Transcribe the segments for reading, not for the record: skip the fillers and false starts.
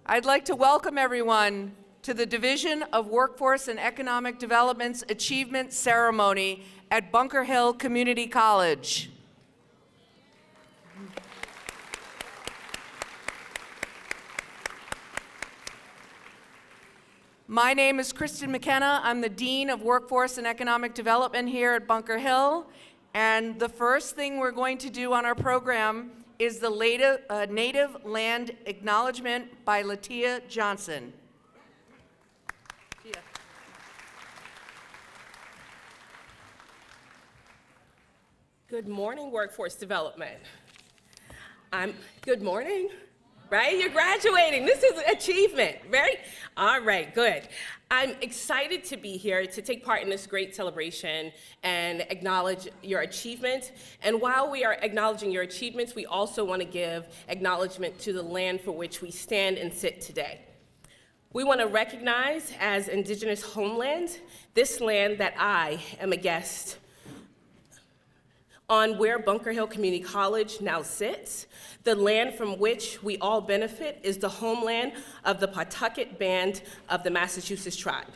I'd like to welcome everyone to the Division of Workforce and Economic Development's Achievement Ceremony at Bunker Hill Community College. My name is Kristen McKenna. I'm the Dean of Workforce and Economic Development here at Bunker Hill. And the first thing we're going to do on our program is the Native Land Acknowledgement by Latia Johnson. Good morning, Workforce Development. Good morning, right? You're graduating. This is an achievement, right? All right, good. I'm excited to be here to take part in this great celebration and acknowledge your achievement. And while we are acknowledging your achievements, we also want to give acknowledgement to the land for which we stand and sit today. We want to recognize as Indigenous homeland this land that I am a guest on, where Bunker Hill Community College now sits. The land from which we all benefit is the homeland of the Pawtucket Band of the Massachusetts tribe.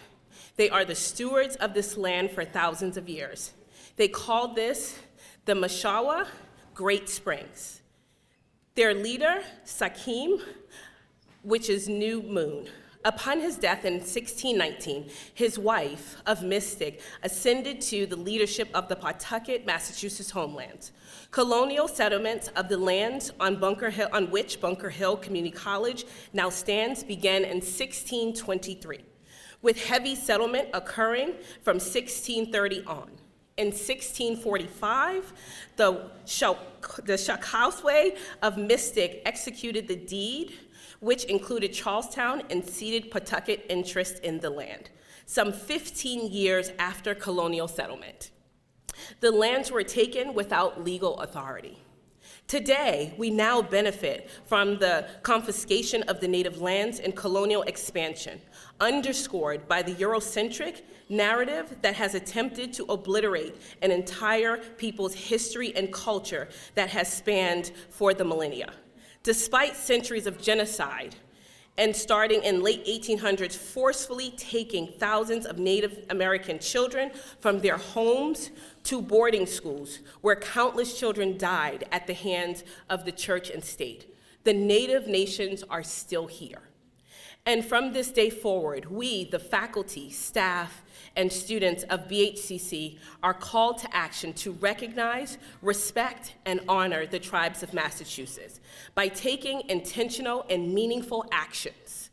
They are the stewards of this land for thousands of years. They called this the Mashawa Great Springs. Their leader, Sakim, which is New Moon. Upon his death in 1619, his wife of Mystic ascended to the leadership of the Pawtucket, Massachusetts homeland. Colonial settlements of the lands on which Bunker Hill Community College now stands began in 1623, with heavy settlement occurring from 1630 on. In 1645, the Shakausway of Mystic executed the deed, which included Charlestown and ceded Pawtucket interest in the land, some 15 years after colonial settlement. The lands were taken without legal authority. Today, we now benefit from the confiscation of the native lands and colonial expansion, underscored by the Eurocentric narrative that has attempted to obliterate an entire people's history and culture that has spanned for the millennia. Despite centuries of genocide, and starting in late 1800s, forcefully taking thousands of Native American children from their homes to boarding schools, where countless children died at the hands of the church and state, the Native nations are still here. And from this day forward, we, the faculty, staff, and students of BHCC are called to action to recognize, respect, and honor the tribes of Massachusetts by taking intentional and meaningful actions.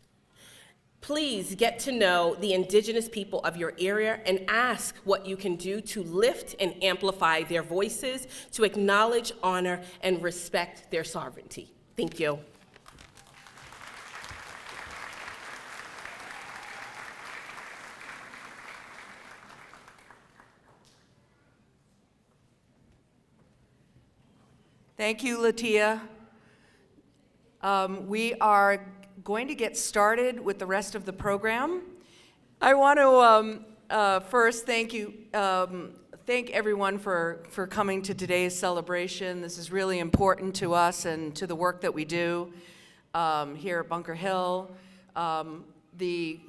Please get to know the Indigenous people of your area and ask what you can do to lift and amplify their voices, to acknowledge, honor, and respect their sovereignty. Thank you. Thank you, Latia. We are going to get started with the rest of the program. I want to first thank everyone for coming to today's celebration. This is really important to us and to the work that we do here at Bunker Hill. The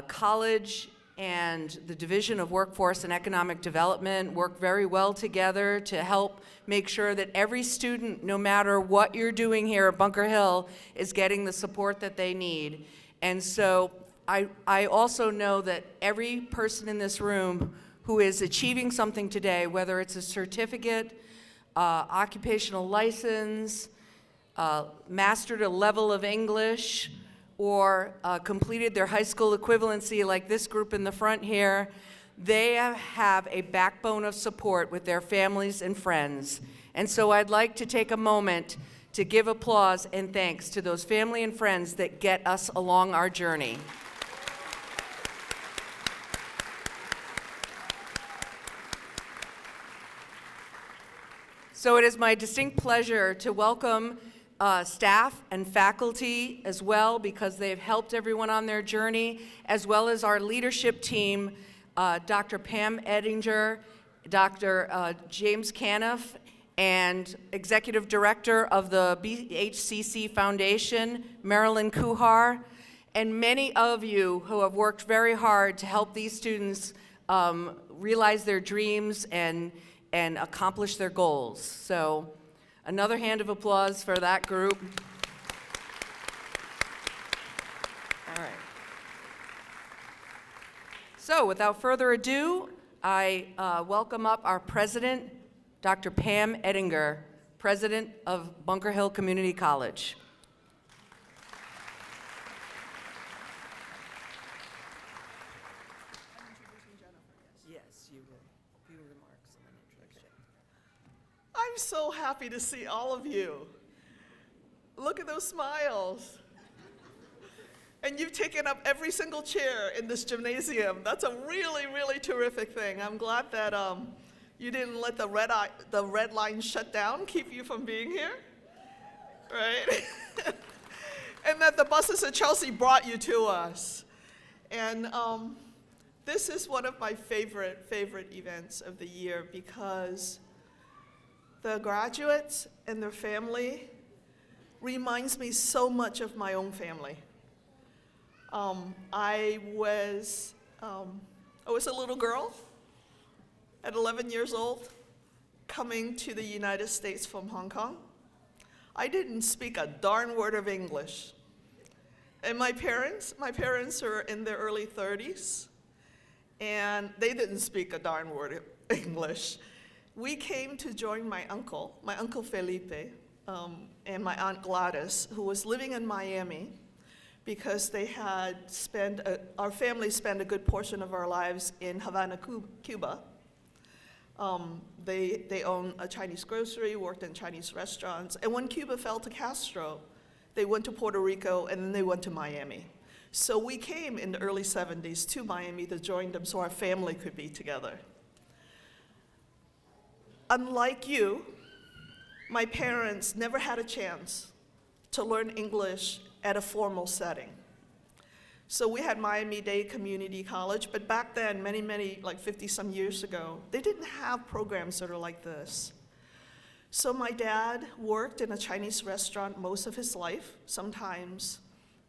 college and the Division of Workforce and Economic Development work very well together to help make sure that every student, no matter what you're doing here at Bunker Hill, is getting the support that they need. And so I also know that every person in this room who is achieving something today, whether it's a certificate, occupational license, mastered a level of English, or completed their high school equivalency like this group in the front here, they have a backbone of support with their families and friends. And so I'd like to take a moment to give applause and thanks to those family and friends that get us along our journey. So it is my distinct pleasure to welcome staff and faculty as well, because they've helped everyone on their journey, as well as our leadership team, Dr. Pam Ettinger, Dr. James Caniff, and Executive Director of the BHCC Foundation, Marilyn Kuhar, and many of you who have worked very hard to help these students realize their dreams and accomplish their goals. So another hand of applause for that group. All right. So without further ado, I welcome up our president, Dr. Pam Ettinger, president of Bunker Hill Community College. Yes, you will. A few remarks and an introduction. I'm so happy to see all of you. Look at those smiles. And you've taken up every single chair in this gymnasium. That's a really, really terrific thing. I'm glad that you didn't let the red line shut down, keep you from being here, right? And that the buses at Chelsea brought you to us. And this is one of my favorite events of the year because the graduates and their family reminds me so much of my own family. I was a little girl at 11 years old coming to the United States from Hong Kong. I didn't speak a darn word of English. And my parents are in their early 30s, and they didn't speak a darn word of English. We came to join my Uncle Felipe, and my Aunt Gladys, who was living in Miami, because they had our family spent a good portion of our lives in Havana, Cuba. They own a Chinese grocery, worked in Chinese restaurants, and when Cuba fell to Castro, they went to Puerto Rico, and then they went to Miami. So we came in the early 70s to Miami to join them so our family could be together. Unlike you, my parents never had a chance to learn English at a formal setting. So we had Miami-Dade Community College, but back then, many, like 50-some years ago, they didn't have programs that are like this. So my dad worked in a Chinese restaurant most of his life, sometimes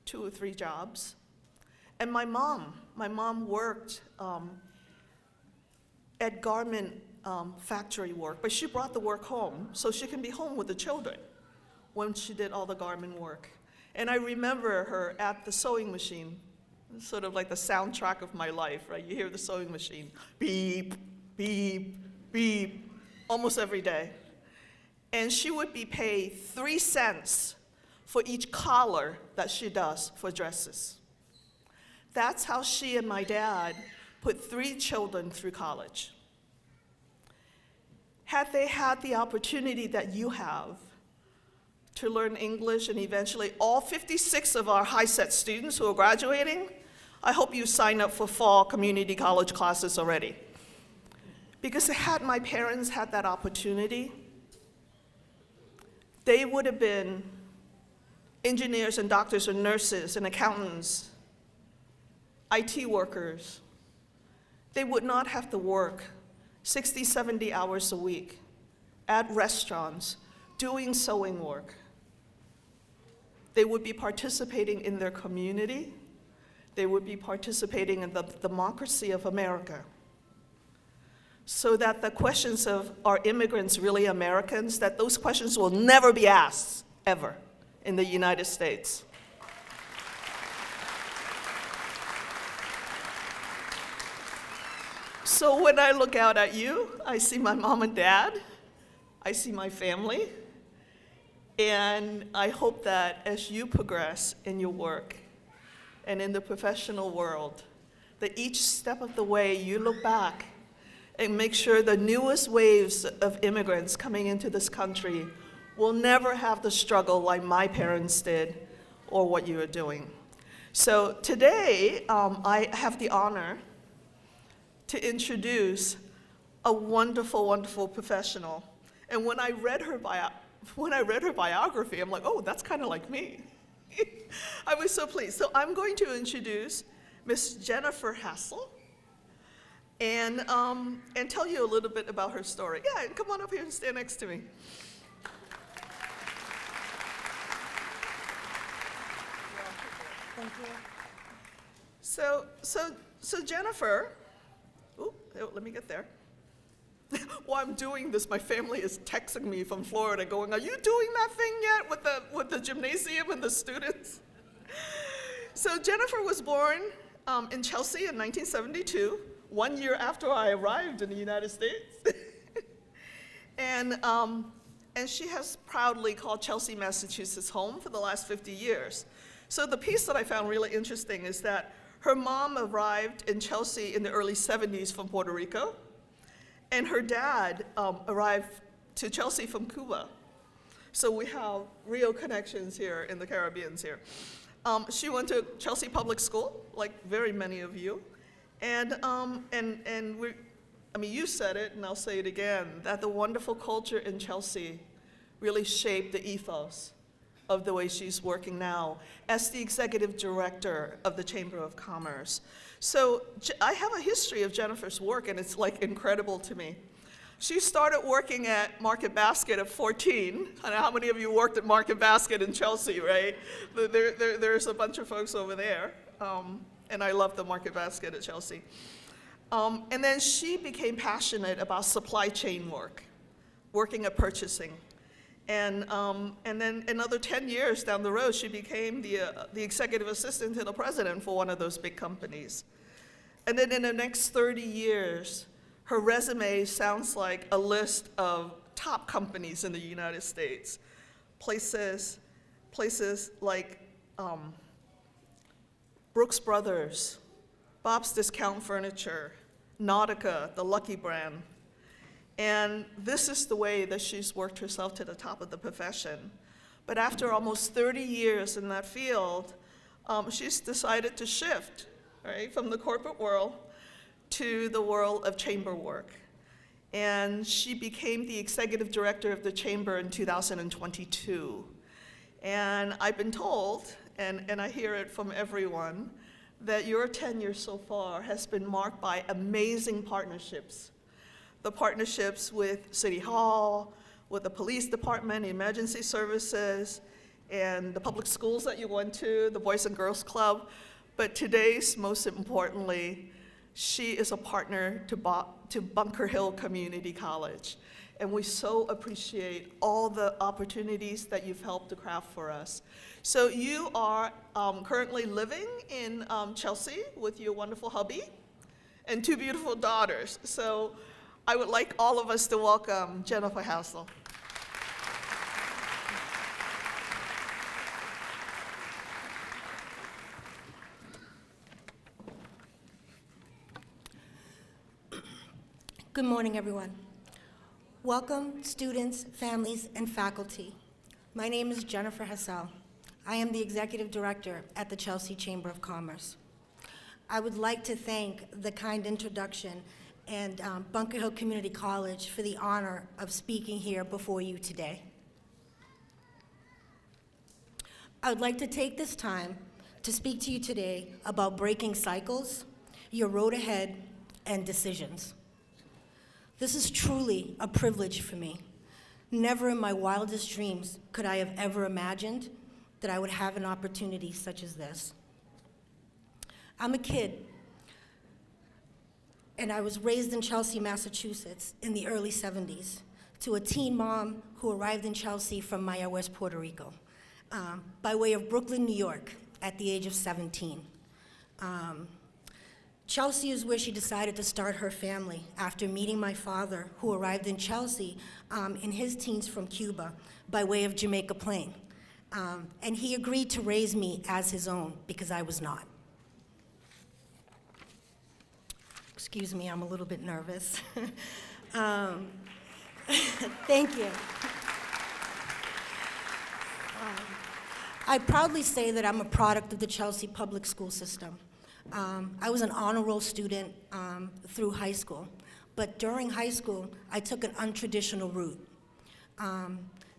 2 or 3 jobs. And my mom worked at garment factory work, but she brought the work home so she can be home with the children when she did all the garment work. And I remember her at the sewing machine, sort of like the soundtrack of my life, right? You hear the sewing machine, beep, beep, beep, almost every day. And she would be paid 3 cents for each collar that she does for dresses. That's how she and my dad put 3 children through college. Had they had the opportunity that you have to learn English, and eventually all 56 of our high-set students who are graduating, I hope you sign up for fall community college classes already. Because had my parents had that opportunity, they would have been engineers and doctors and nurses and accountants, IT workers. They would not have to work 60, 70 hours a week at restaurants doing sewing work. They would be participating in their community. They would be participating in the democracy of America. So that the questions of, are immigrants really Americans, that those questions will never be asked, ever, in the United States. So when I look out at you, I see my mom and dad, I see my family, and I hope that as you progress in your work and in the professional world, that each step of the way you look back and make sure the newest waves of immigrants coming into this country will never have the struggle like my parents did or what you are doing. So today, I have the honor to introduce a wonderful, wonderful professional. And when I read her biography, I'm like, oh, that's kind of like me. I was so pleased. So I'm going to introduce Miss Jennifer Hassel. and tell you a little bit about her story. Yeah, and come on up here and stand next to me. Thank you. So Jennifer, let me get there. While I'm doing this, my family is texting me from Florida going, "Are you doing that thing yet with the gymnasium and the students?" So Jennifer was born in Chelsea in 1972, 1 year after I arrived in the United States. And she has proudly called Chelsea, Massachusetts home for the last 50 years. So the piece that I found really interesting is that her mom arrived in Chelsea in the early 70s from Puerto Rico, and her dad arrived to Chelsea from Cuba. So we have real connections here in the Caribbean here. She went to Chelsea Public School, like very many of you, and you said it, and I'll say it again, that the wonderful culture in Chelsea really shaped the ethos of the way she's working now as the executive director of the Chamber of Commerce. So I have a history of Jennifer's work, and it's like incredible to me. She started working at Market Basket at 14. I don't know how many of you worked at Market Basket in Chelsea, right? There's a bunch of folks over there, and I love the Market Basket at Chelsea. And then she became passionate about supply chain work, working at purchasing. And then another 10 years down the road, she became the executive assistant to the president for one of those big companies. And then in the next 30 years, her resume sounds like a list of top companies in the United States. Places like Brooks Brothers, Bob's Discount Furniture, Nautica, the Lucky brand. And this is the way that she's worked herself to the top of the profession. But after almost 30 years in that field, she's decided to shift, right, from the corporate world to the world of chamber work. And she became the executive director of the chamber in 2022. And I've been told, and I hear it from everyone, that your tenure so far has been marked by amazing partnerships. The partnerships with City Hall, with the police department, emergency services, and the public schools that you went to, the Boys and Girls Club. But today's, most importantly, she is a partner to Bunker Hill Community College. And we so appreciate all the opportunities that you've helped to craft for us. So you are currently living in Chelsea with your wonderful hubby and two beautiful daughters. So I would like all of us to welcome Jennifer Hassel. Good morning, everyone. Welcome, students, families, and faculty. My name is Jennifer Hassel. I am the Executive Director at the Chelsea Chamber of Commerce. I would like to thank the kind introduction and Bunker Hill Community College for the honor of speaking here before you today. I would like to take this time to speak to you today about breaking cycles, your road ahead, and decisions. This is truly a privilege for me. Never in my wildest dreams could I have ever imagined that I would have an opportunity such as this. I'm a kid, and I was raised in Chelsea, Massachusetts in the early 70s to a teen mom who arrived in Chelsea from Maya West, Puerto Rico, by way of Brooklyn, New York, at the age of 17. Chelsea is where she decided to start her family after meeting my father, who arrived in Chelsea in his teens from Cuba by way of Jamaica Plain. And he agreed to raise me as his own because I was not. Excuse me, I'm a little bit nervous. Thank you. I proudly say that I'm a product of the Chelsea public school system. I was an honor roll student through high school, but during high school, I took an untraditional route. I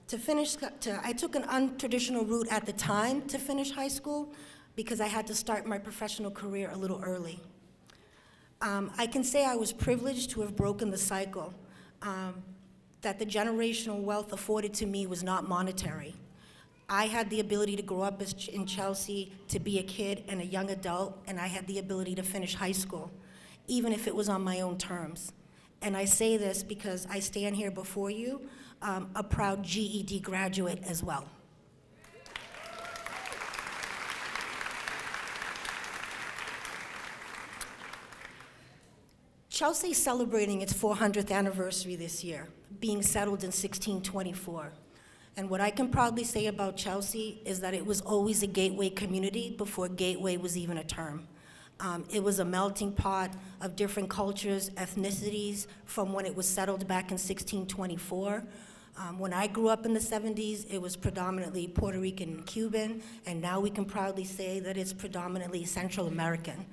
took an untraditional route at the time to finish high school because I had to start my professional career a little early. I can say I was privileged to have broken the cycle, that the generational wealth afforded to me was not monetary. I had the ability to grow up in Chelsea, to be a kid and a young adult, and I had the ability to finish high school, even if it was on my own terms. And I say this because I stand here before you, a proud GED graduate as well. Chelsea is celebrating its 400th anniversary this year, being settled in 1624. And what I can proudly say about Chelsea is that it was always a gateway community before gateway was even a term. It was a melting pot of different cultures, ethnicities, from when it was settled back in 1624. When I grew up in the 70s, it was predominantly Puerto Rican and Cuban, and now we can proudly say that it's predominantly Central American.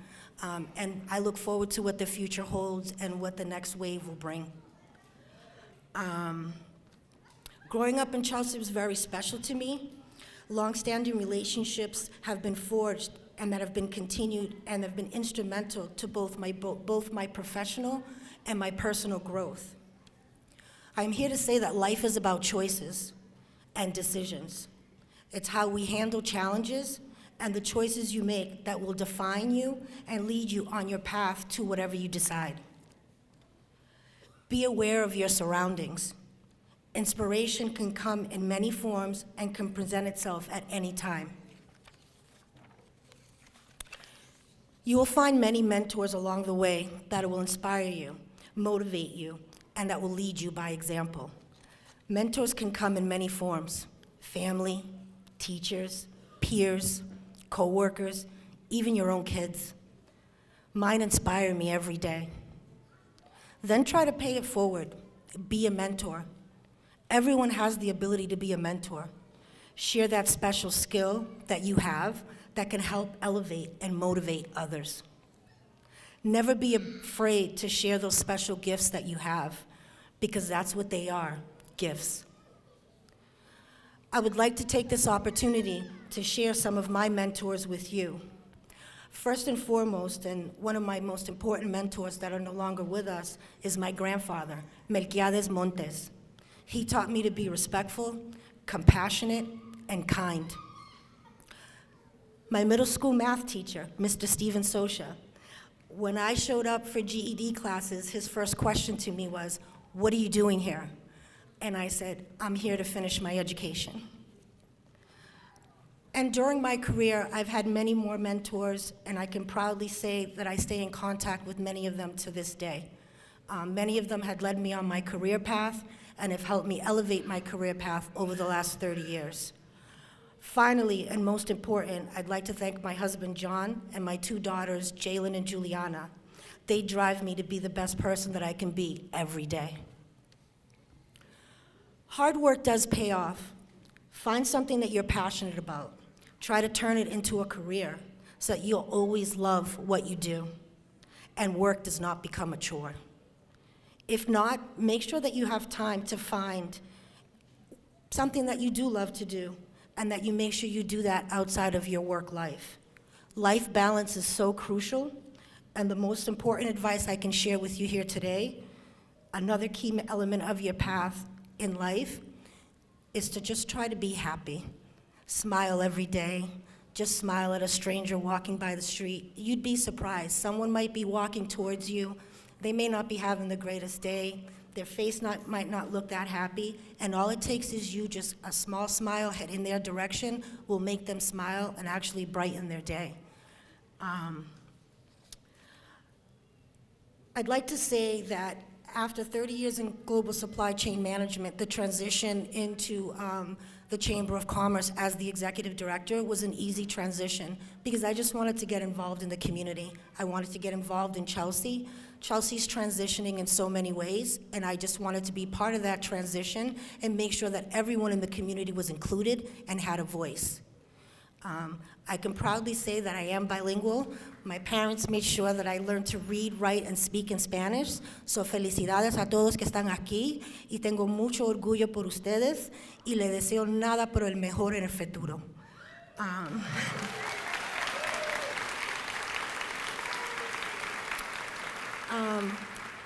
And I look forward to what the future holds and what the next wave will bring. Growing up in Chelsea was very special to me. Long-standing relationships have been forged and that have been continued and have been instrumental to both my professional and my personal growth. I'm here to say that life is about choices and decisions. It's how we handle challenges and the choices you make that will define you and lead you on your path to whatever you decide. Be aware of your surroundings. Inspiration can come in many forms and can present itself at any time. You will find many mentors along the way that will inspire you, motivate you, and that will lead you by example. Mentors can come in many forms: family, teachers, peers, co-workers, even your own kids. Mine inspire me every day. Then try to pay it forward. Be a mentor. Everyone has the ability to be a mentor. Share that special skill that you have that can help elevate and motivate others. Never be afraid to share those special gifts that you have, because that's what they are, gifts. I would like to take this opportunity to share some of my mentors with you. First and foremost, and one of my most important mentors that are no longer with us, is my grandfather, Melquiades Montes. He taught me to be respectful, compassionate, and kind. My middle school math teacher, Mr. Steven Sosha, when I showed up for GED classes, his first question to me was, "What are you doing here?" And I said, "I'm here to finish my education." And during my career, I've had many more mentors, and I can proudly say that I stay in contact with many of them to this day. Many of them had led me on my career path and have helped me elevate my career path over the last 30 years. Finally, and most important, I'd like to thank my husband, John, and my two daughters, Jalen and Juliana. They drive me to be the best person that I can be every day. Hard work does pay off. Find something that you're passionate about. Try to turn it into a career so that you'll always love what you do, and work does not become a chore. If not, make sure that you have time to find something that you do love to do, and that you make sure you do that outside of your work life. Life balance is so crucial, and the most important advice I can share with you here today, another key element of your path in life, is to just try to be happy. Smile every day. Just smile at a stranger walking by the street. You'd be surprised. Someone might be walking towards you. They may not be having the greatest day. Their face might not look that happy, and all it takes is you just a small smile head in their direction will make them smile and actually brighten their day. I'd like to say that after 30 years in global supply chain management, the transition into the Chamber of Commerce as the executive director was an easy transition because I just wanted to get involved in the community. I wanted to get involved in Chelsea. Chelsea's transitioning in so many ways, and I just wanted to be part of that transition and make sure that everyone in the community was included and had a voice. I can proudly say that I am bilingual. My parents made sure that I learned to read, write, and speak in Spanish. So felicidades a todos que están aquí, y tengo mucho orgullo por ustedes, y les deseo nada pero el mejor en el futuro.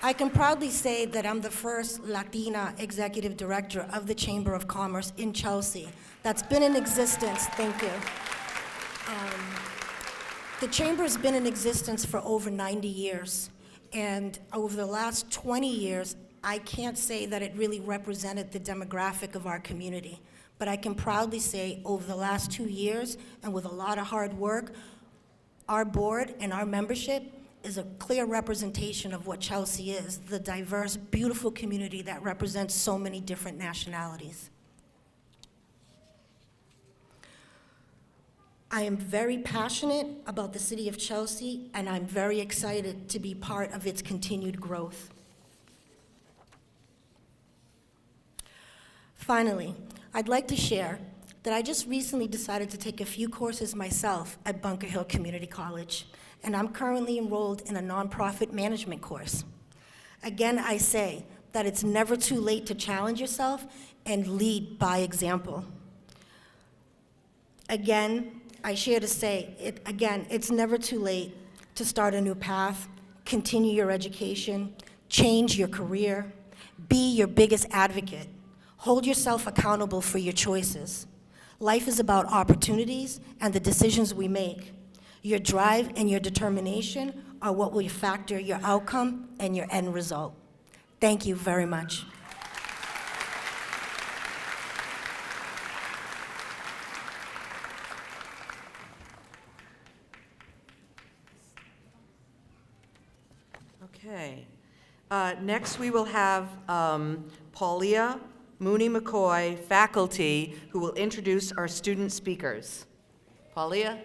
I can proudly say that I'm the first Latina executive director of the Chamber of Commerce in Chelsea. That's been in existence, thank you. The Chamber has been in existence for over 90 years, and over the last 20 years, I can't say that it really represented the demographic of our community, but I can proudly say over the last 2 years, and with a lot of hard work, our board and our membership is a clear representation of what Chelsea is, the diverse, beautiful community that represents so many different nationalities. I am very passionate about the city of Chelsea, and I'm very excited to be part of its continued growth. Finally, I'd like to share that I just recently decided to take a few courses myself at Bunker Hill Community College, and I'm currently enrolled in a nonprofit management course. Again, I say that it's never too late to challenge yourself and lead by example. Again, I share to say, it's never too late to start a new path, continue your education, change your career, be your biggest advocate, hold yourself accountable for your choices. Life is about opportunities and the decisions we make. Your drive and your determination are what will factor your outcome and your end result. Thank you very much. Okay. Next, we will have Paulia Mooney-McCoy, faculty, who will introduce our student speakers. Paulia?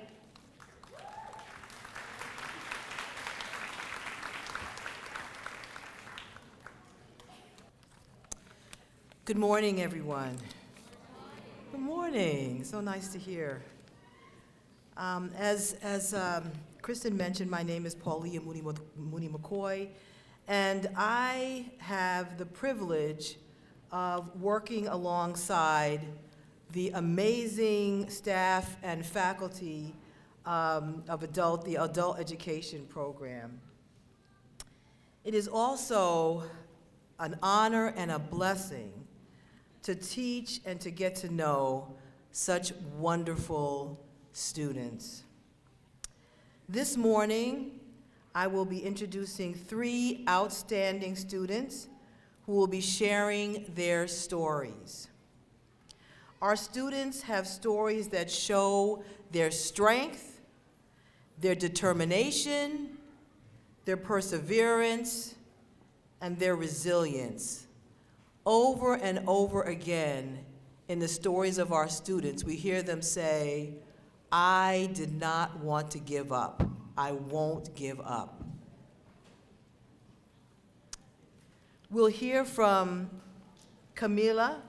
Good morning, everyone. Good morning. So nice to hear. As Kristen mentioned, my name is Paulia Mooney-McCoy, and I have the privilege of working alongside the amazing staff and faculty of the adult education program. It is also an honor and a blessing to teach and to get to know such wonderful students. This morning, I will be introducing 3 outstanding students who will be sharing their stories. Our students have stories that show their strength, their determination, their perseverance, and their resilience. Over and over again in the stories of our students, we hear them say, "I did not want to give up. I won't give up." We'll hear from Camila,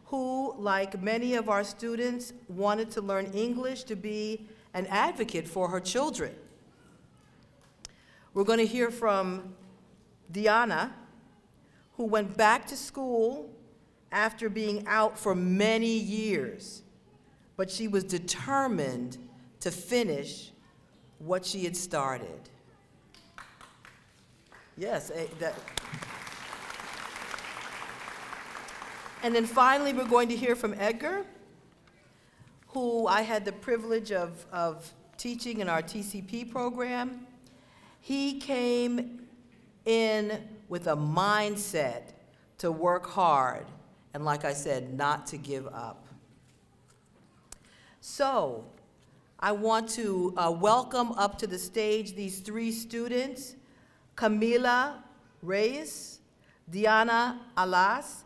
who, like many of our students, wanted to learn English to be an advocate for her children. We're going to hear from Diana, who went back to school after being out for many years, but she was determined to finish what she had started. Yes, And then finally, we're going to hear from Edgar, who I had the privilege of teaching in our TCP program. He came in with a mindset to work hard, and like I said, not to give up. So, I want to welcome up to the stage these 3 students, Camila Reyes, Diana Alas,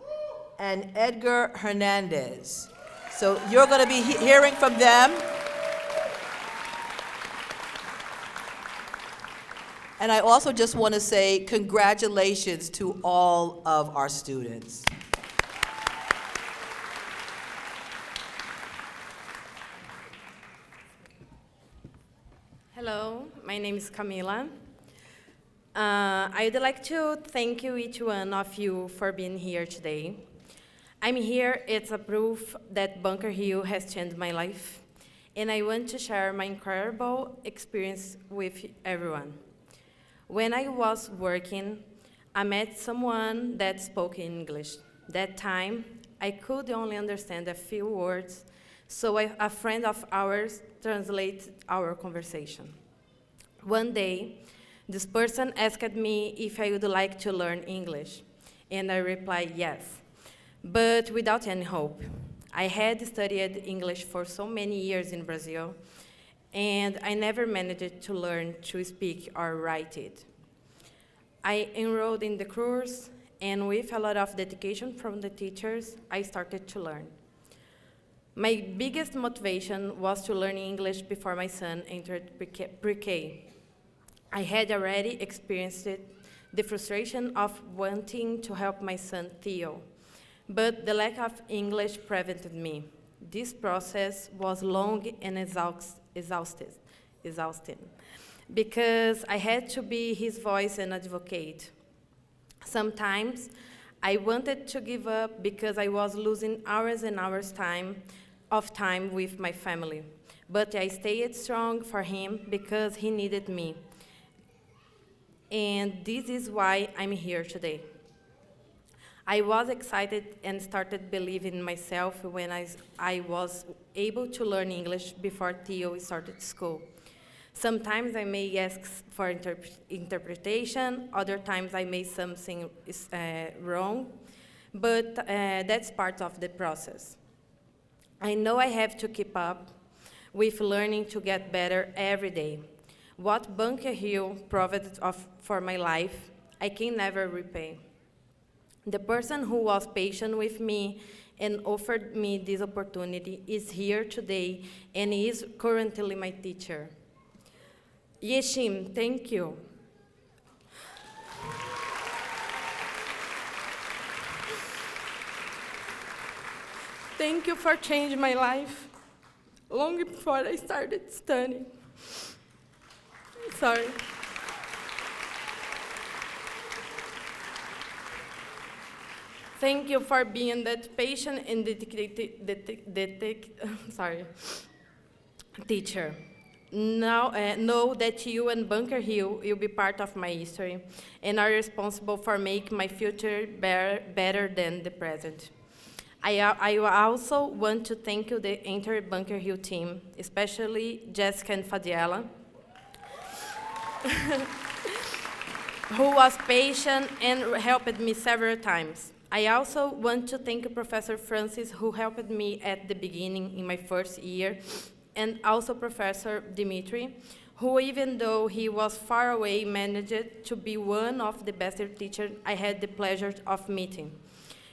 and Edgar Hernandez. So you're going to be hearing from them. And I also just want to say congratulations to all of our students. Hello, my name is Camila. I'd like to thank you, each one of you, for being here today. I'm here, it's a proof that Bunker Hill has changed my life, and I want to share my incredible experience with everyone. When I was working, I met someone that spoke English. That time, I could only understand a few words, so a friend of ours translated our conversation. One day, this person asked me if I would like to learn English, and I replied yes, but without any hope. I had studied English for so many years in Brazil, and I never managed to learn to speak or write it. I enrolled in the course, and with a lot of dedication from the teachers, I started to learn. My biggest motivation was to learn English before my son entered pre-K. I had already experienced the frustration of wanting to help my son Theo, but the lack of English prevented me. This process was long and exhausting, because I had to be his voice and advocate. Sometimes I wanted to give up because I was losing hours and hours of time with my family, but I stayed strong for him because he needed me. And this is why I'm here today. I was excited and started believing in myself when I was able to learn English before Theo started school. Sometimes I may ask for interpretation, other times I may something wrong, but that's part of the process. I know I have to keep up with learning to get better every day. What Bunker Hill provided for my life, I can never repay. The person who was patient with me and offered me this opportunity is here today and is currently my teacher. Yeshim, thank you. Thank you for changing my life long before I started studying. Sorry. Thank you for being that patient and teacher. Now, know that you and Bunker Hill will be part of my history and are responsible for making my future better than the present. I also want to thank you, the entire Bunker Hill team, especially Jessica and Fadiela, who was patient and helped me several times. I also want to thank Professor Francis, who helped me at the beginning in my first year, and also Professor Dimitri, who, even though he was far away, managed to be one of the best teachers I had the pleasure of meeting.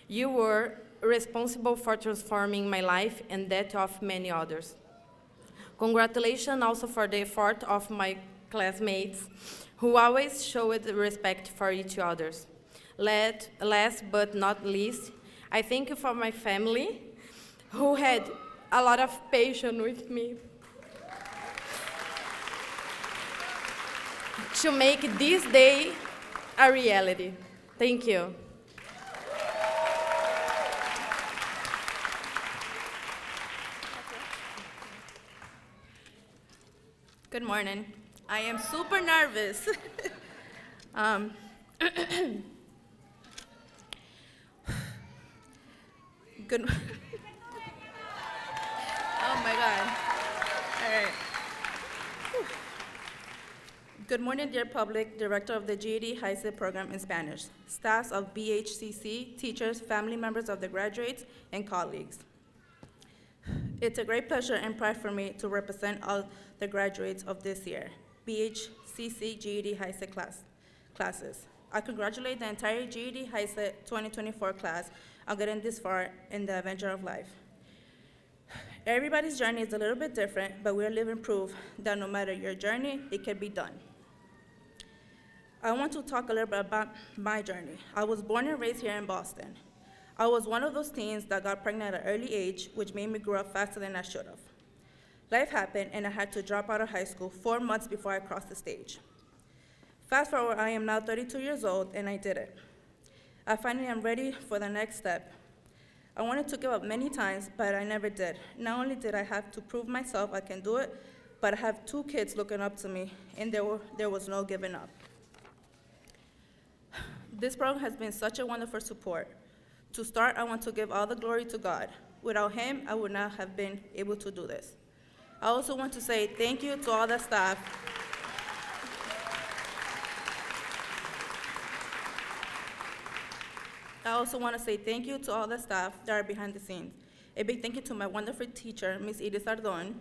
You were responsible for transforming my life and that of many others. Congratulations also for the effort of my classmates, who always showed respect for each other. Last but not least, I thank you for my family, who had a lot of patience with me to make this day a reality. Thank you. Good morning. I am super nervous. Good. Oh my God. All right. Whew. Good morning, dear public, Director of the GED HISE program in Spanish, staffs of BHCC, teachers, family members of the graduates, and colleagues. It's a great pleasure and pride for me to represent all the graduates of this year, BHCC GED HISE classes. I congratulate the entire GED HISE 2024 class on getting this far in the adventure of life. Everybody's journey is a little bit different, but we're living proof that no matter your journey, it can be done. I want to talk a little bit about my journey. I was born and raised here in Boston. I was one of those teens that got pregnant at an early age, which made me grow up faster than I should have. Life happened, and I had to drop out of high school 4 months before I crossed the stage. Fast forward, I am now 32 years old, and I did it. I finally am ready for the next step. I wanted to give up many times, but I never did. Not only did I have to prove myself I can do it, but I have 2 kids looking up to me, and there was no giving up. This program has been such a wonderful support. To start, I want to give all the glory to God. Without him, I would not have been able to do this. I also want to say thank you to all the staff. I also want to say thank you to all the staff that are behind the scenes. A big thank you to my wonderful teacher, Ms. Iris Ardon.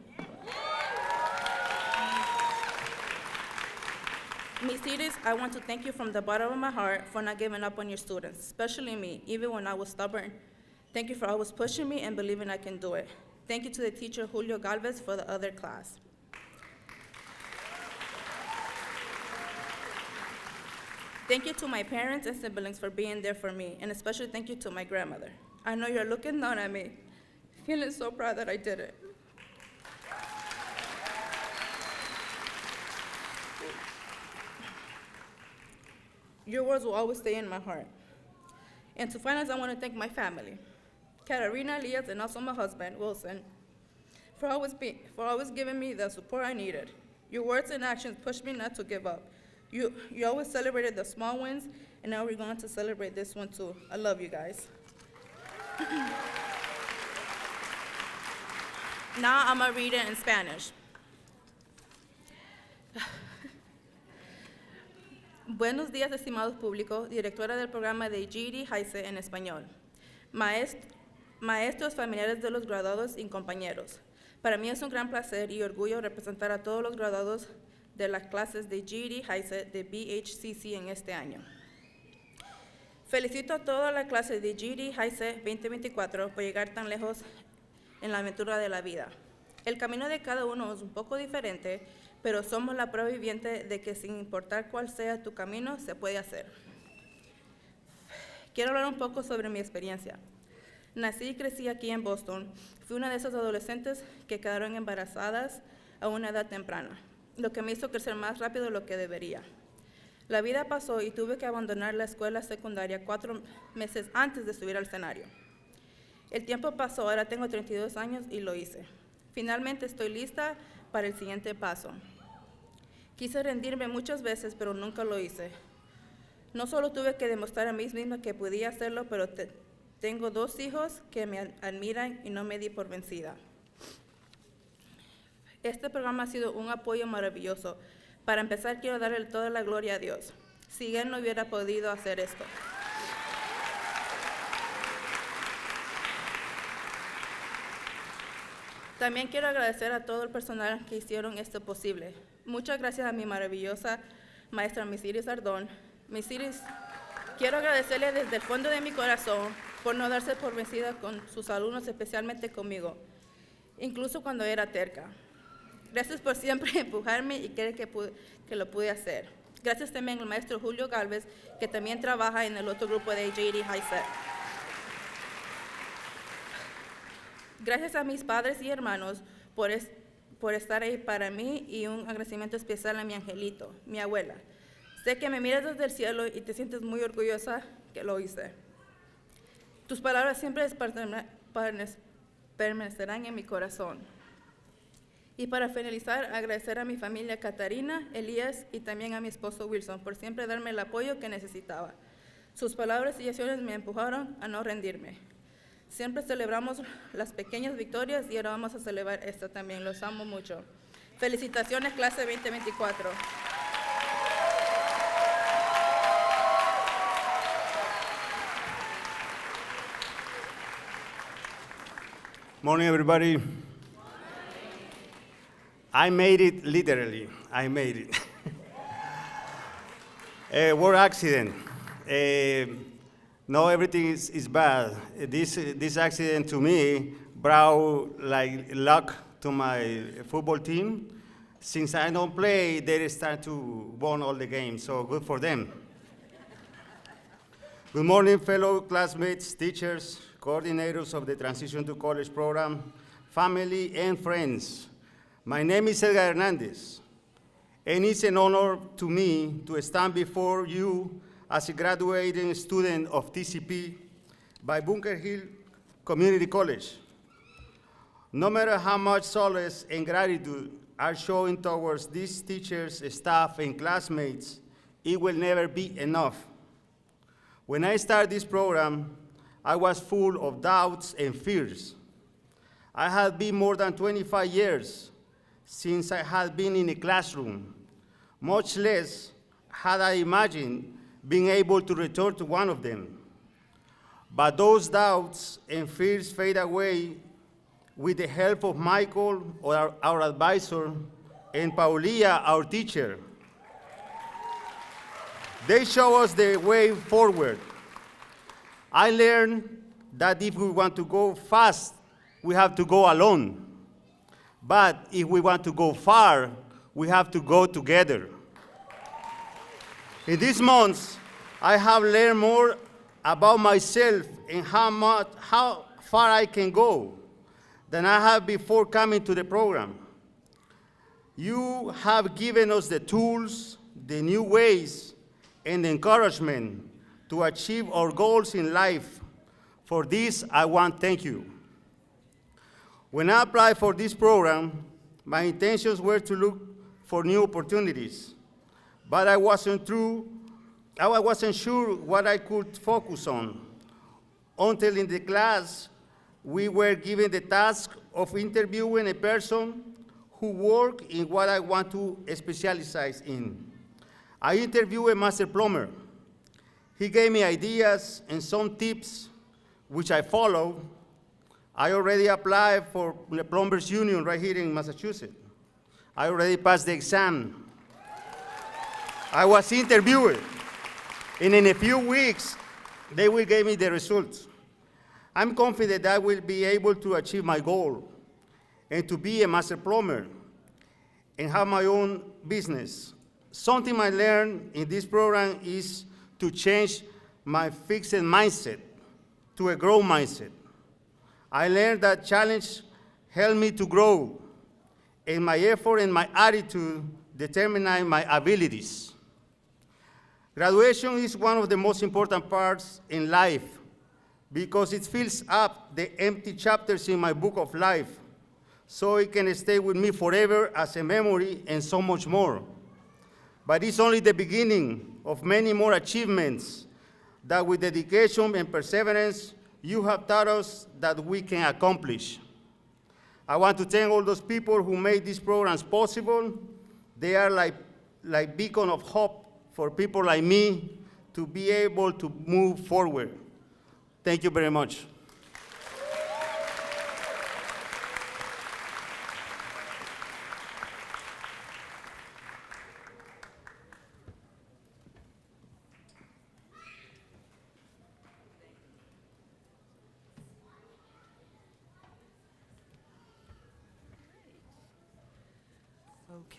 Ms. Iris, I want to thank you from the bottom of my heart for not giving up on your students, especially me, even when I was stubborn. Thank you for always pushing me and believing I can do it. Thank you to the teacher, Julio Galvez, for the other class. Thank you to my parents and siblings for being there for me, and especially thank you to my grandmother. I know you're looking down at me, feeling so proud that I did it. Your words will always stay in my heart. And to finalize, I want to thank my family, Katarina, Elias, and also my husband, Wilson, for always giving me the support I needed. Your words and actions pushed me not to give up. You always celebrated the small wins, and now we're going to celebrate this one too. I love you guys. Now I'm gonna read it in Spanish. Buenos días, estimados públicos, directora del programa de GED Heise en español. Maestros, familiares de los graduados y compañeros. Para mí es un gran placer y orgullo representar a todos los graduados de las clases de GED Heise de BHCC en este año. Felicito a toda la clase de GED Heise 2024 por llegar tan lejos en la aventura de la vida. El camino de cada uno es un poco diferente, pero somos la prueba viviente de que sin importar cuál sea tu camino, se puede hacer. Quiero hablar un poco sobre mi experiencia. Nací y crecí aquí en Boston. Fui una de esas adolescentes que quedaron embarazadas a una edad temprana, lo que me hizo crecer más rápido de lo que debería. La vida pasó y tuve que abandonar la escuela secundaria 4 meses antes de subir al escenario. El tiempo pasó, ahora tengo 32 años y lo hice. Finalmente estoy lista para el siguiente paso. Quise rendirme muchas veces, pero nunca lo hice. No solo tuve que demostrar a mí misma que podía hacerlo, pero tengo 2 hijos que me admiran y no me di por vencida. Este programa ha sido un apoyo maravilloso. Para empezar, quiero darle toda la gloria a Dios. Si Él no hubiera podido hacer esto. También quiero agradecer a todo el personal que hicieron esto posible. Muchas gracias a mi maravillosa maestra, Ms. Iris Ardón. Ms. Iris, quiero agradecerle desde el fondo de mi corazón por no darse por vencida con sus alumnos, especialmente conmigo, incluso cuando era terca. Gracias por siempre empujarme y creer que lo pude hacer. Gracias también al maestro Julio Galvez, que también trabaja en el otro grupo de GED Heise. Gracias a mis padres y hermanos por estar ahí para mí, y un agradecimiento especial a mi angelito, mi abuela. Sé que me miras desde el cielo y te sientes muy orgullosa que lo hice. Tus palabras siempre permanecerán en mi corazón. Y para finalizar, agradecer a mi familia Catarina, Elías y también a mi esposo Wilson por siempre darme el apoyo que necesitaba. Sus palabras y acciones me empujaron a no rendirme. Siempre celebramos las pequeñas victorias y ahora vamos a celebrar esta también. Los amo mucho. Felicitaciones, clase 2024. Morning, everybody. I made it, literally. I made it. Work accident. No, everything is bad. This accident to me brought like luck to my football team. Since I don't play, they start to win all the games, so good for them. Good morning, fellow classmates, teachers, coordinators of the Transition to College program, family, and friends. My name is Edgar Hernandez, and it's an honor to me to stand before you as a graduating student of TCP by Bunker Hill Community College. No matter how much solace and gratitude are showing towards these teachers, staff, and classmates, it will never be enough. When I started this program, I was full of doubts and fears. I had been more than 25 years since I had been in a classroom, much less had I imagined being able to return to one of them. But those doubts and fears fade away with the help of Michael, our advisor, and Paulia, our teacher. They show us the way forward. I learned that if we want to go fast, we have to go alone. But if we want to go far, we have to go together. In these months, I have learned more about myself and how far I can go than I have before coming to the program. You have given us the tools, the new ways, and the encouragement to achieve our goals in life. For this, I want to thank you. When I applied for this program, my intentions were to look for new opportunities, but I wasn't sure what I could focus on until in the class we were given the task of interviewing a person who worked in what I want to specialize in. I interviewed a master plumber. He gave me ideas and some tips, which I followed. I already applied for the Plumbers Union right here in Massachusetts. I already passed the exam. I was interviewed, and in a few weeks, they will give me the results. I'm confident that I will be able to achieve my goal and to be a master plumber and have my own business. Something I learned in this program is to change my fixed mindset to a growth mindset. I learned that challenge helped me to grow, and my effort and my attitude determine my abilities. Graduation is one of the most important parts in life because it fills up the empty chapters in my book of life, so it can stay with me forever as a memory and so much more. But it's only the beginning of many more achievements that with dedication and perseverance, you have taught us that we can accomplish. I want to thank all those people who made these programs possible. They are like beacon of hope for people like me to be able to move forward. Thank you very much.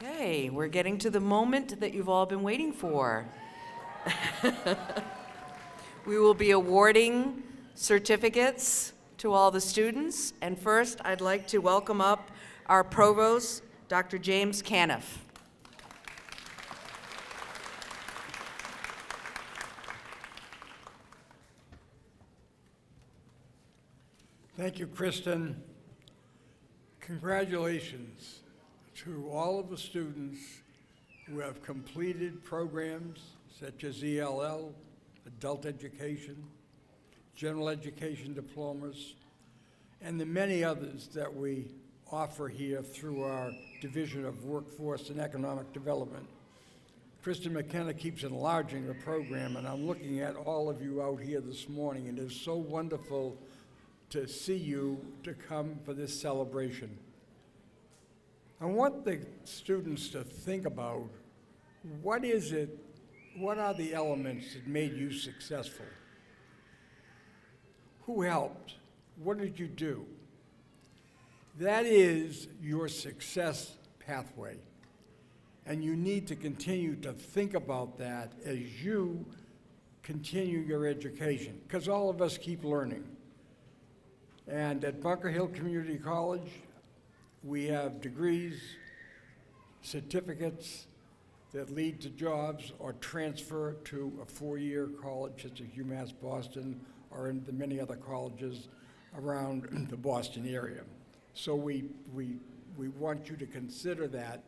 Okay, we're getting to the moment that you've all been waiting for. We will be awarding certificates to all the students, and first I'd like to welcome up our provost, Dr. James Caniff. Thank you, Kristen. Congratulations to all of the students who have completed programs such as ELL, adult education, general education diplomas, and the many others that we offer here through our Division of Workforce and Economic Development. Kristen McKenna keeps enlarging the program, and I'm looking at all of you out here this morning, and it is so wonderful to see you to come for this celebration. I want the students to think about what are the elements that made you successful? Who helped? What did you do? That is your success pathway. And you need to continue to think about that as you continue your education, because all of us keep learning. And at Bunker Hill Community College, we have degrees, certificates that lead to jobs or transfer to a four-year college such as UMass Boston or in the many other colleges around the Boston area. So we want you to consider that.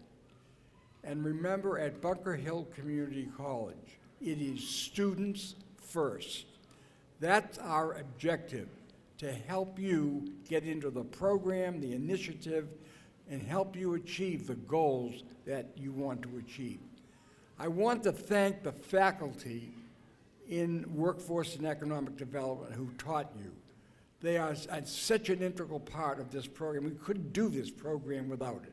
And remember, at Bunker Hill Community College, it is students first. That's our objective, to help you get into the program, the initiative, and help you achieve the goals that you want to achieve. I want to thank the faculty in Workforce and Economic Development who taught you. They are such an integral part of this program. We couldn't do this program without it.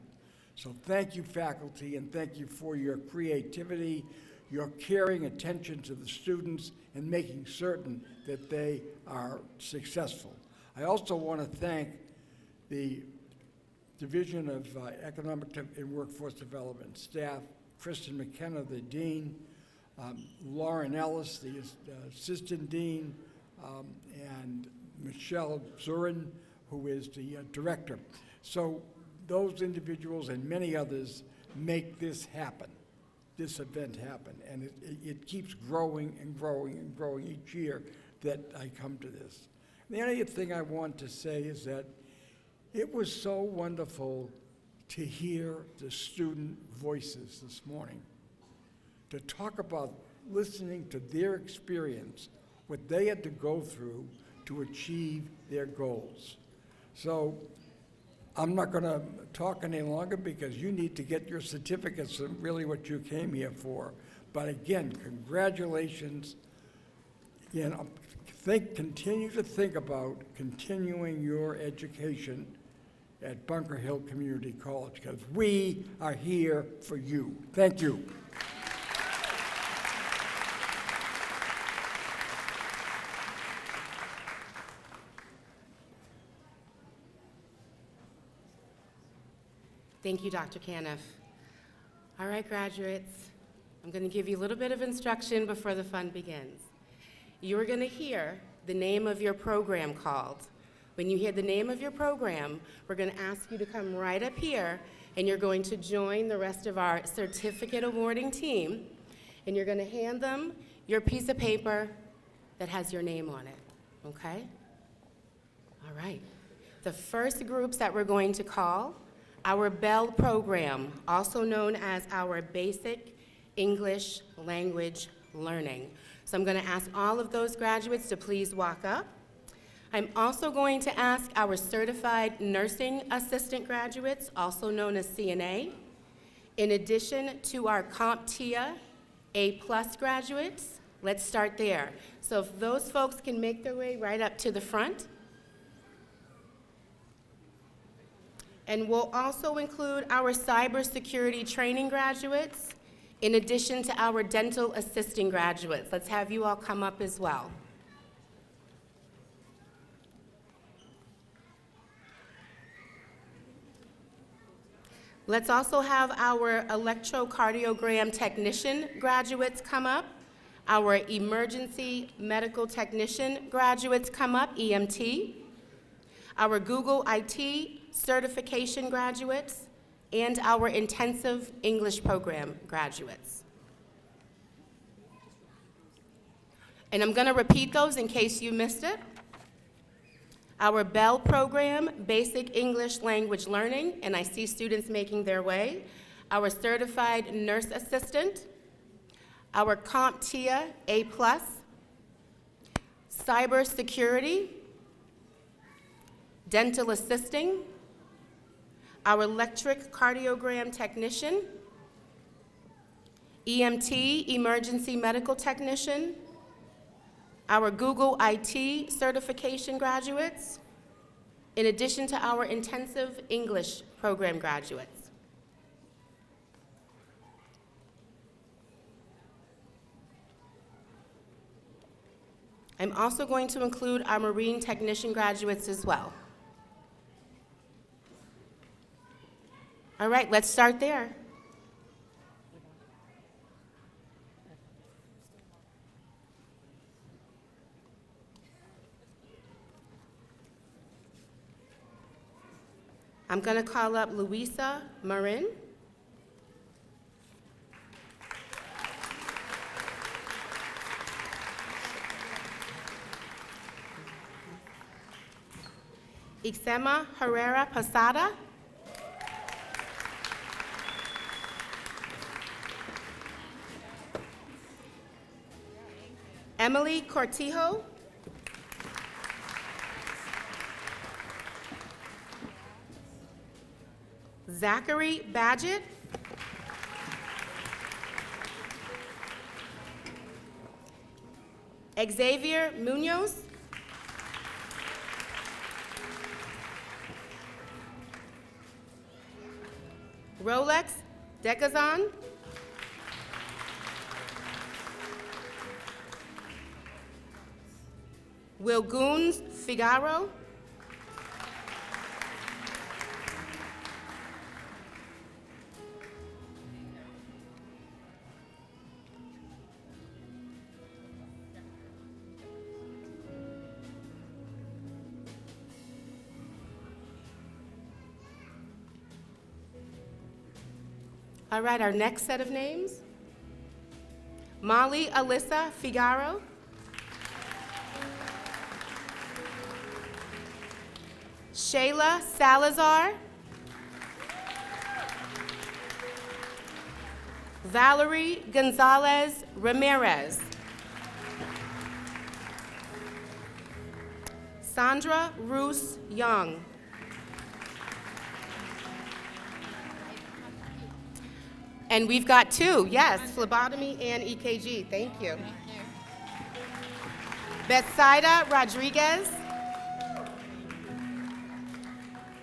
So thank you, faculty, and thank you for your creativity, your caring attention to the students, and making certain that they are successful. I also want to thank the Division of Economic and Workforce Development staff, Kristen McKenna, the dean, Lauren Ellis, the assistant dean, and Michelle Zurin, who is the director. So those individuals and many others make this happen, this event happen, and it keeps growing and growing and growing each year that I come to this. The only thing I want to say is that it was so wonderful to hear the student voices this morning, to talk about listening to their experience, what they had to go through to achieve their goals. So I'm not going to talk any longer because you need to get your certificates and really what you came here for. But again, congratulations. You know, continue to think about continuing your education at Bunker Hill Community College, because we are here for you. Thank you. Thank you, Dr. Caniff. All right, graduates, I'm going to give you a little bit of instruction before the fun begins. You are going to hear the name of your program called. When you hear the name of your program, we're going to ask you to come right up here, and you're going to join the rest of our certificate awarding team, and you're going to hand them your piece of paper that has your name on it, okay? All right. The first groups that we're going to call, our Bell program, also known as our Basic English Language Learning. So I'm going to ask all of those graduates to please walk up. I'm also going to ask our Certified Nursing Assistant graduates, also known as CNA, in addition to our CompTIA A+ graduates. Let's start there. So if those folks can make their way right up to the front. And we'll also include our cybersecurity training graduates, in addition to our dental assisting graduates. Let's have you all come up as well. Let's also have our electrocardiogram technician graduates come up, our emergency medical technician graduates come up, EMT, our Google IT certification graduates, and our intensive English program graduates. And I'm going to repeat those in case you missed it. Our Bell program, Basic English Language Learning, and I see students making their way. Our Certified Nurse Assistant, our CompTIA A+, Cybersecurity, Dental Assisting, our Electric Cardiogram Technician, EMT, Emergency Medical Technician, our Google IT certification graduates, in addition to our intensive English program graduates. I'm also going to include our marine technician graduates as well. All right, let's start there. I'm going to call up Louisa Marin. Ixema Herrera Posada. Emily Cortijo. Zachary Badgett. Xavier Munoz. Rolex Decazan. Wilgoons Figaro. All right, our next set of names. Molly Alyssa Figaro. Shayla Salazar. Valerie Gonzalez Ramirez. Sandra Roos Young. And we've got two, yes, phlebotomy and EKG, thank you. Betsaida Rodriguez.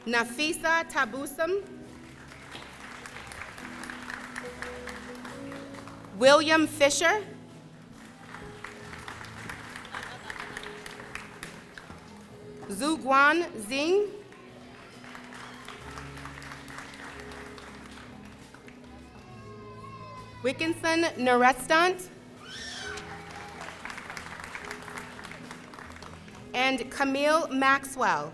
Nafisa Tabusum. William Fisher. Zuguan Zing. Wickinson Narestant. And Camille Maxwell.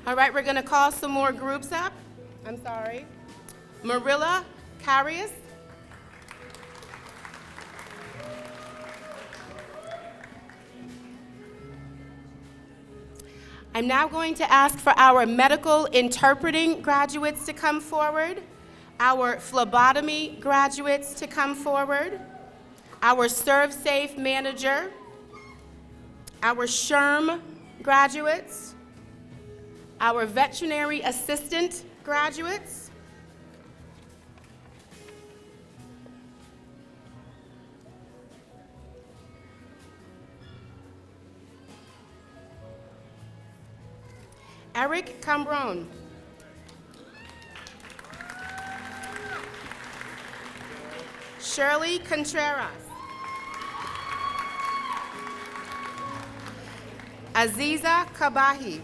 All right, we're gonna call some more groups up. I'm sorry. Marilla Carius. I'm now going to ask for our medical interpreting graduates to come forward, our phlebotomy graduates to come forward, our ServSafe manager, our SHRM graduates, our veterinary assistant graduates, Eric Cambron. Shirley Contreras. Aziza Kabahi.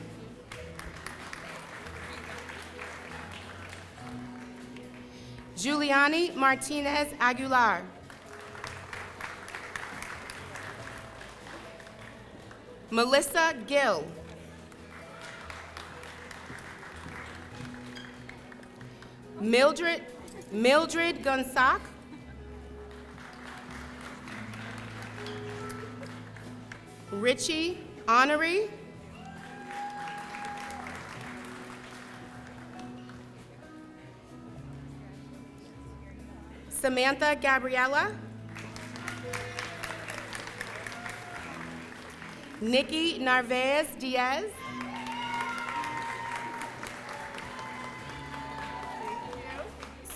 Giuliani Martinez Aguilar. Melissa Gill. Mildred Gonsack. Richie Honoree. Samantha Gabriella. Nikki Narvaez Diaz.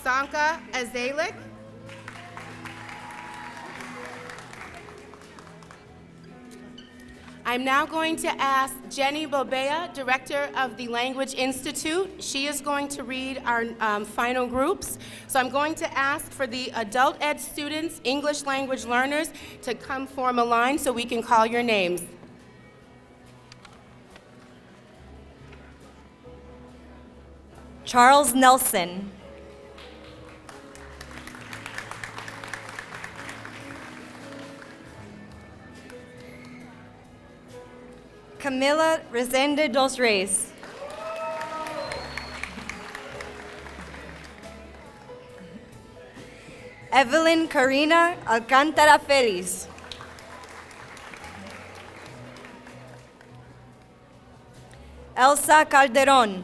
Sanka Azalik. I'm now going to ask Jenny Bobea, Director of the Language Institute. She is going to read our final groups. So I'm going to ask for the adult ed students, English language learners, to come form a line so we can call your names. Charles Nelson. Camila Resende dos Reis. Evelyn Karina Alcántara Félix. Elsa Calderón.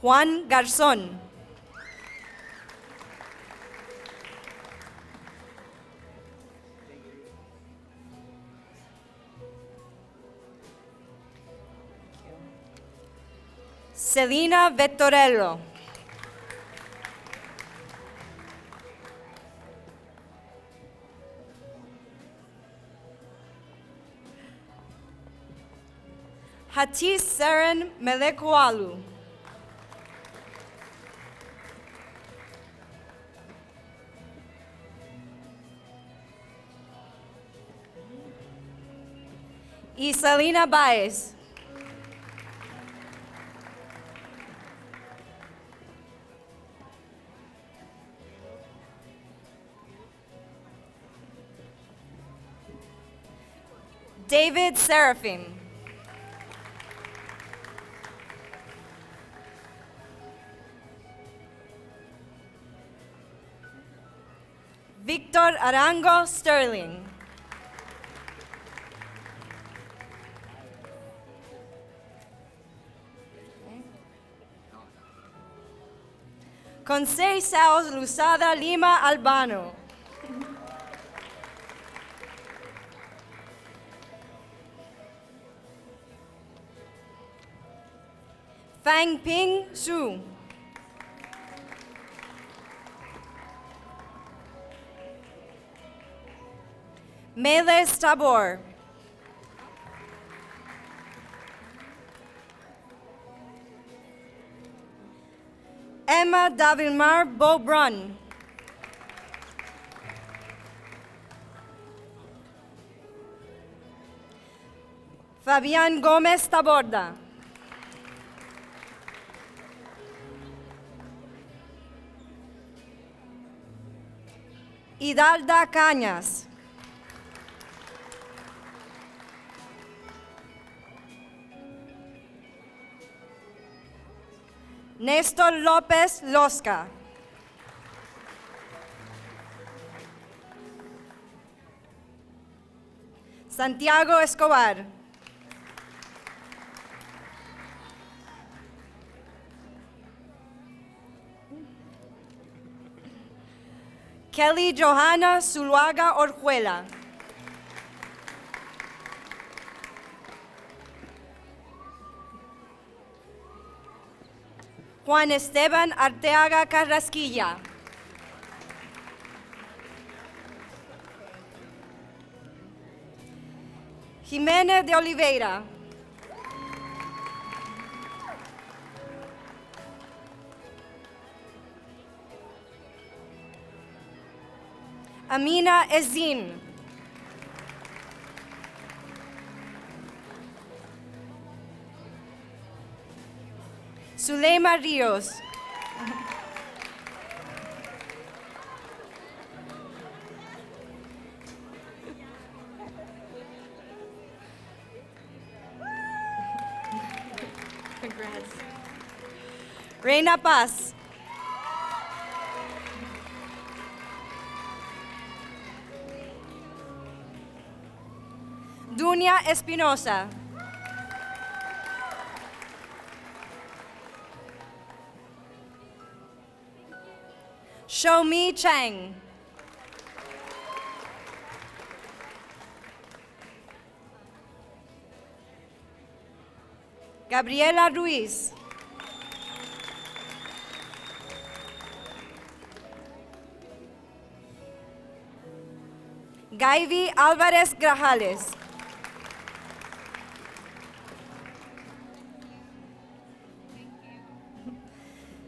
Juan Garzón. Selena Vettorello. Hatis Seren Melekualu. Iselina Baez. David Seraphim. Victor Arango Sterling. Conceição Luzada Lima Albano. Fang Ping Su. Meles Tabor. Emma Davilmar Beaubrun. Fabian Gomez Taborda. Hidalda Cañas. Néstor López Losca. Santiago Escobar. Kelly Johanna Zuluaga Orjuela. Juan Esteban Arteaga Carrasquilla. Jiménez de Oliveira. Amina Ezin. Zuleima Rios. Congrats. Reina Paz. Dunia Espinosa. Show Me Chang. Gabriela Ruiz. Gaivi Álvarez Grajales.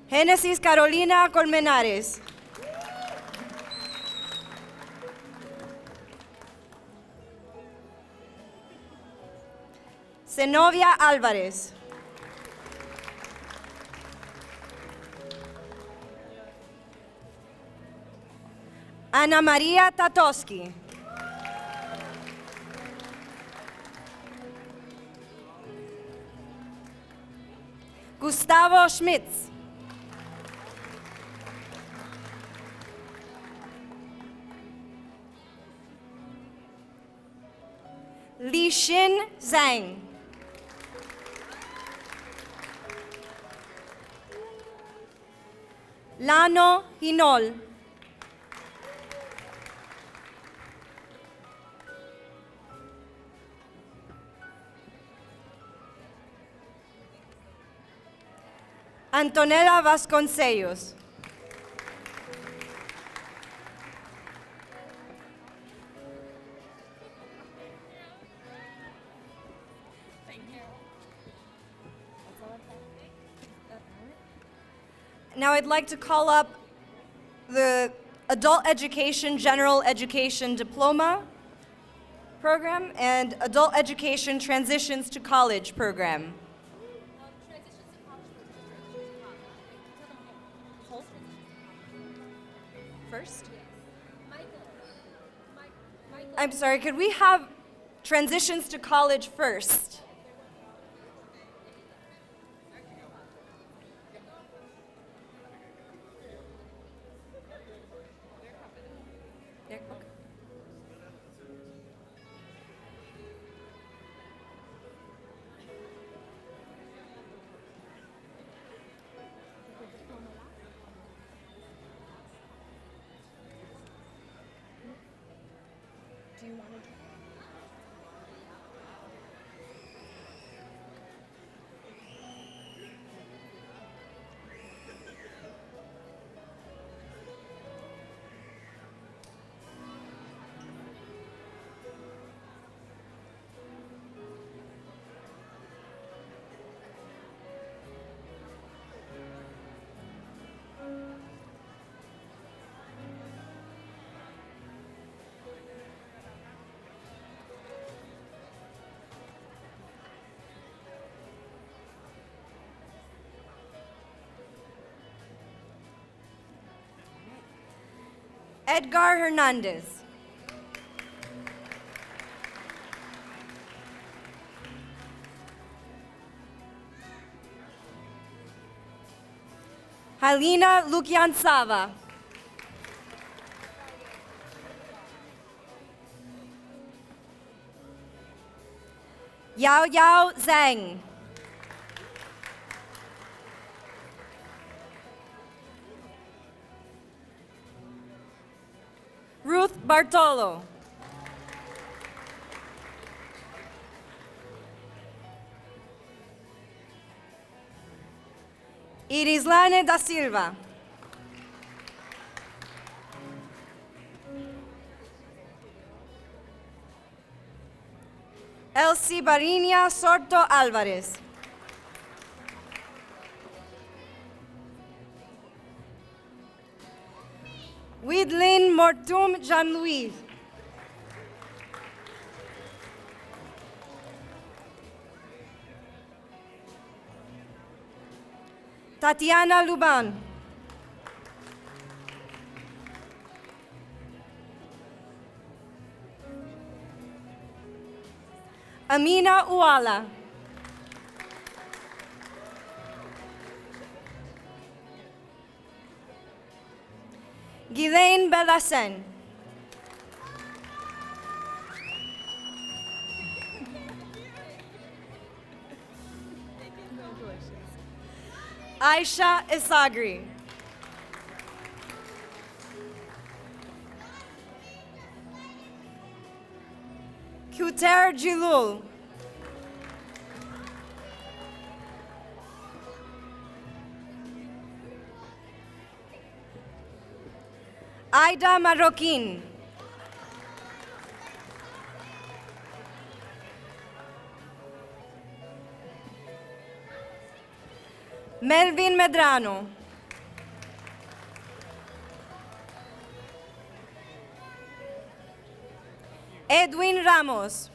Génesis Carolina Colmenares. Zenobia Álvarez. Ana María Tatoski. Gustavo Schmitz. Li Xin Zhang. Lano Hinol. Antonella Vasconcellos. Now I'd like to call up the Adult Education General Education Diploma program and Adult Education Transitions to College program. First? I'm sorry, could we have Transitions to College first? Edgar Hernandez. Halina Lukyansava. Yao Yao Zhang. Ruth Bartolo. Irislane da Silva. Elsie Barinia Sorto Alvarez. Widlin Mortum Jean-Louis. Tatiana Luban. Amina Uala. Ghislaine Belacen. Aisha Isagri. Kuter Jilul. Aida Marroquin. Melvin Medrano. Edwin Ramos.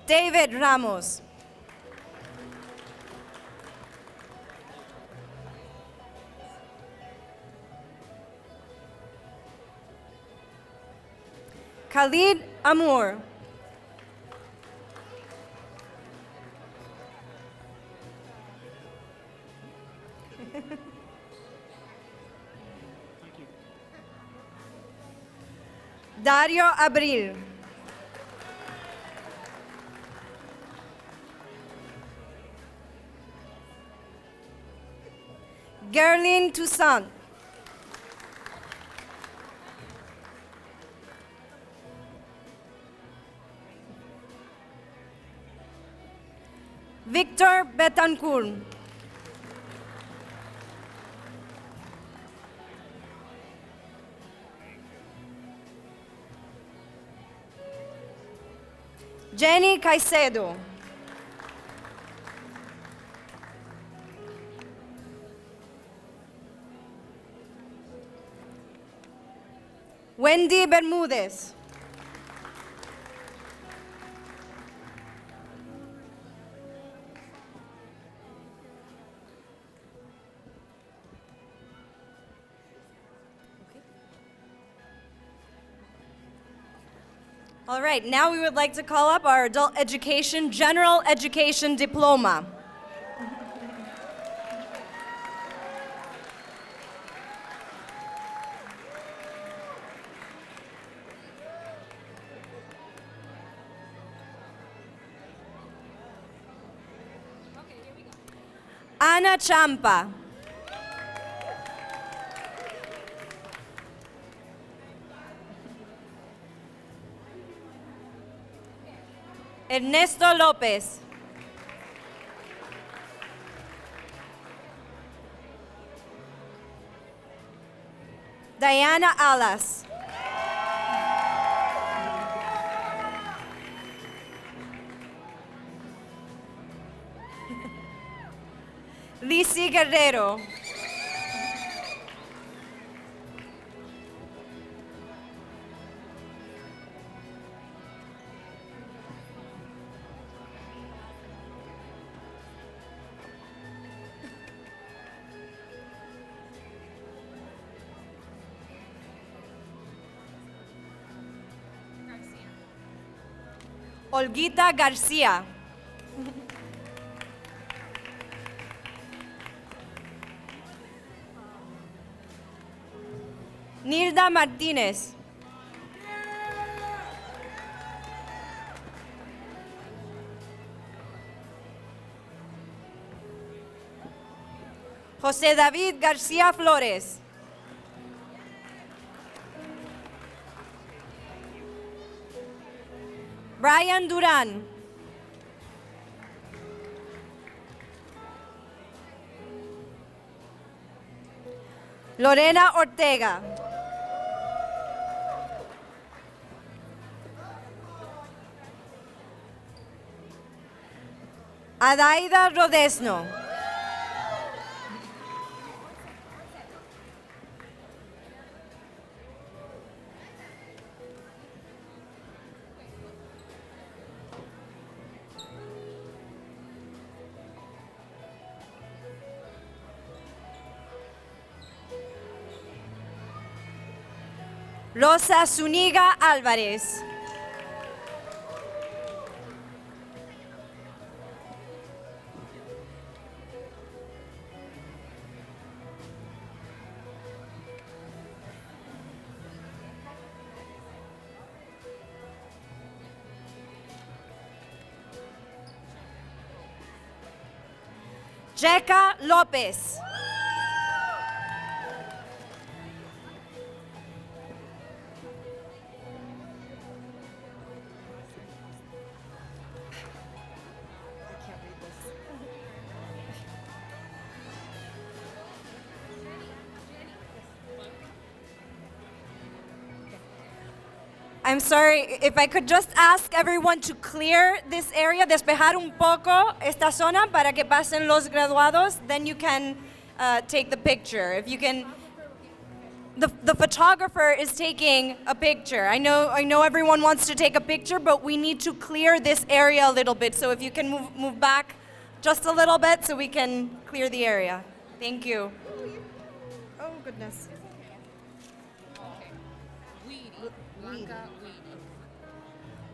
David Ramos. Khalid Amour. Dario Abril. Gerlin Toussaint. Victor Betancourt. Jenny Caicedo. Wendy Bermudez. All right, now we would like to call up our adult education, general education diploma. Ana Champa. Ernesto López. Diana Alas. Lizzie Guerrero. Olguita García. Nilda Martínez. José David García Flores. Brian Durán. Lorena Ortega. Adaida Rodesno. Rosa Zuniga Álvarez. Jeka López. I'm sorry, if I could just ask everyone to clear this area, despejar un poco esta zona para que pasen los graduados, then you can take the picture. If you can, the photographer is taking a picture. I know everyone wants to take a picture, but we need to clear this area a little bit. So if you can move back just a little bit so we can clear the area. Thank you. Oh, goodness.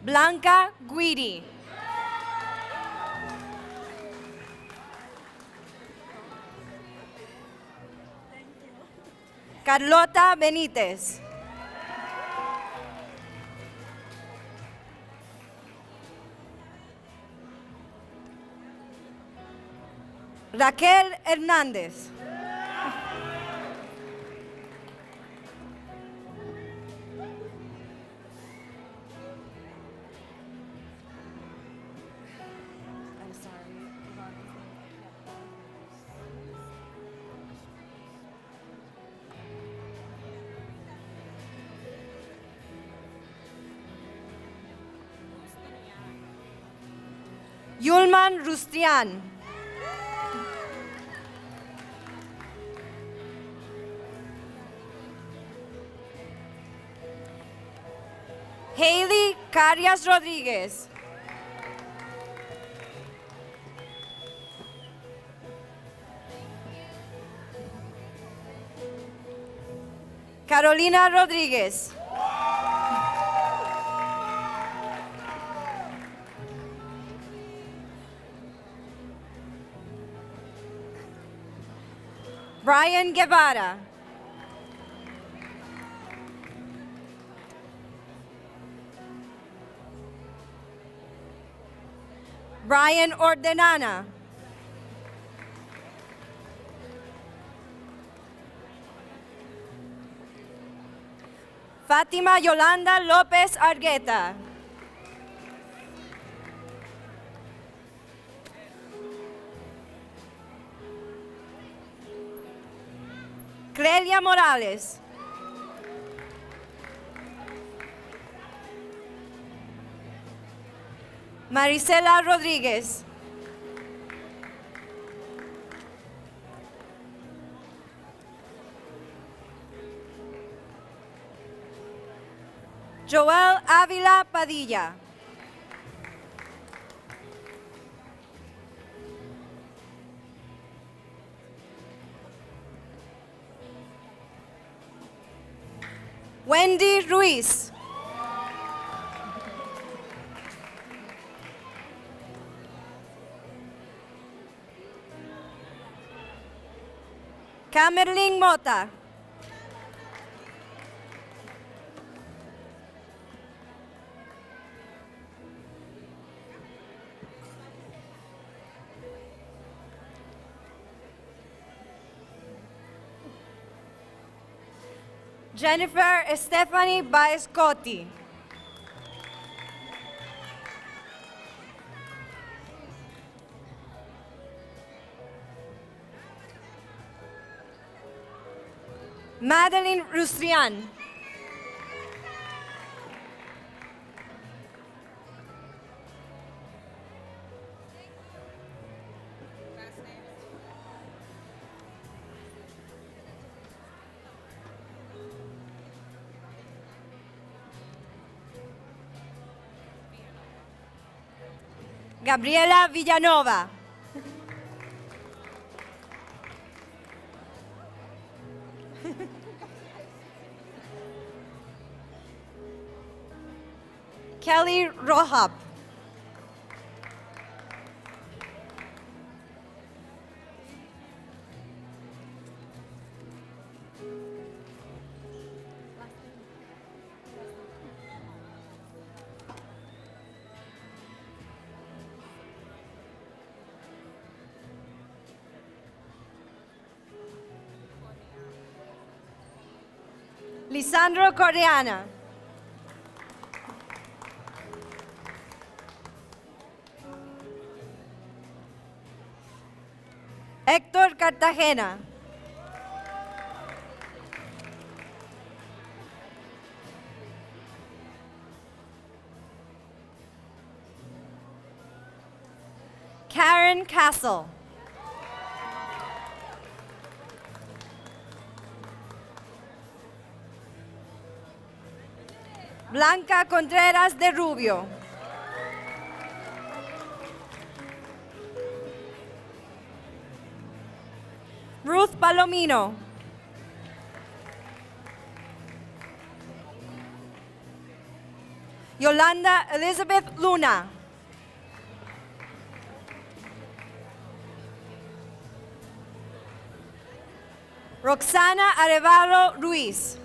Blanca Guidi. Carlota Benítez. Raquel Hernández. Yulman Rustian. Haley Carias Rodriguez. Carolina Rodriguez. Brian Guevara. Brian Ordenana. Fátima Yolanda López Argueta. Clelia Morales. Marisela Rodríguez. Joel Ávila Padilla. Wendy Ruiz. Camerling Mota. Jennifer Stephanie Baescotti. Madeline Rustrian. Gabriela Villanova. Kelly Rohab. Lisandro Coreana. Héctor Cartagena. Karen Castle. Blanca Contreras de Rubio. Ruth Palomino. Yolanda Elizabeth Luna. Roxana Arevalo Ruiz.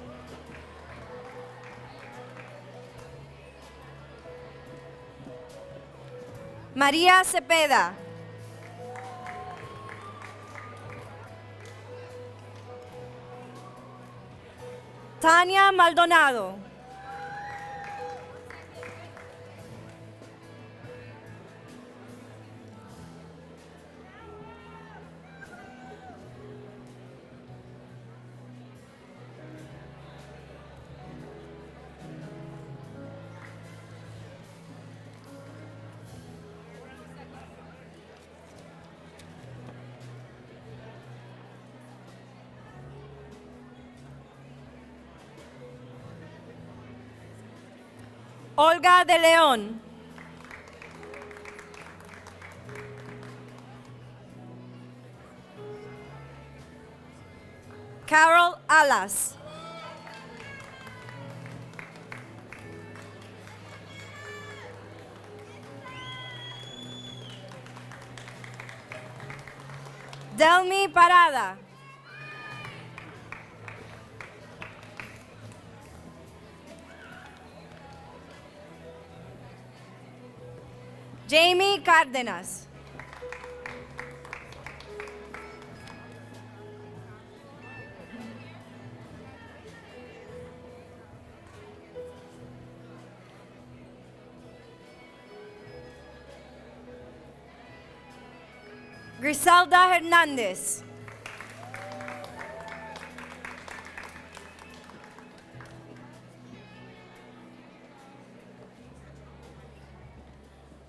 María Cepeda. Tania Maldonado. Olga de Leon. Carol Alas. Delmi Parada. Jamie Cárdenas. Griselda Hernández.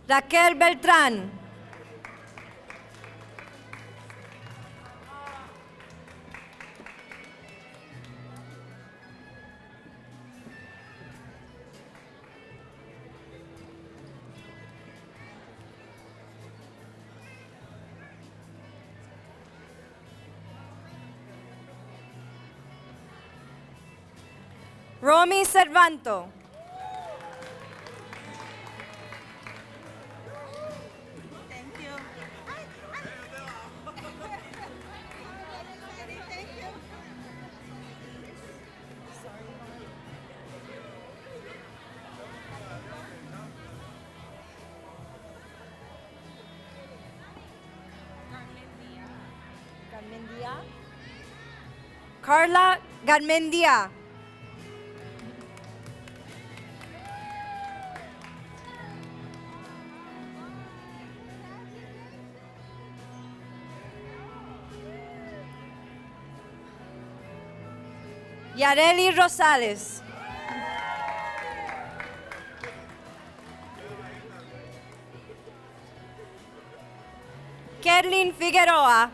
Raquel Beltrán. Romy Cervanto. Carla Garmendia. Yareli Rosales. Kerlin Figueroa.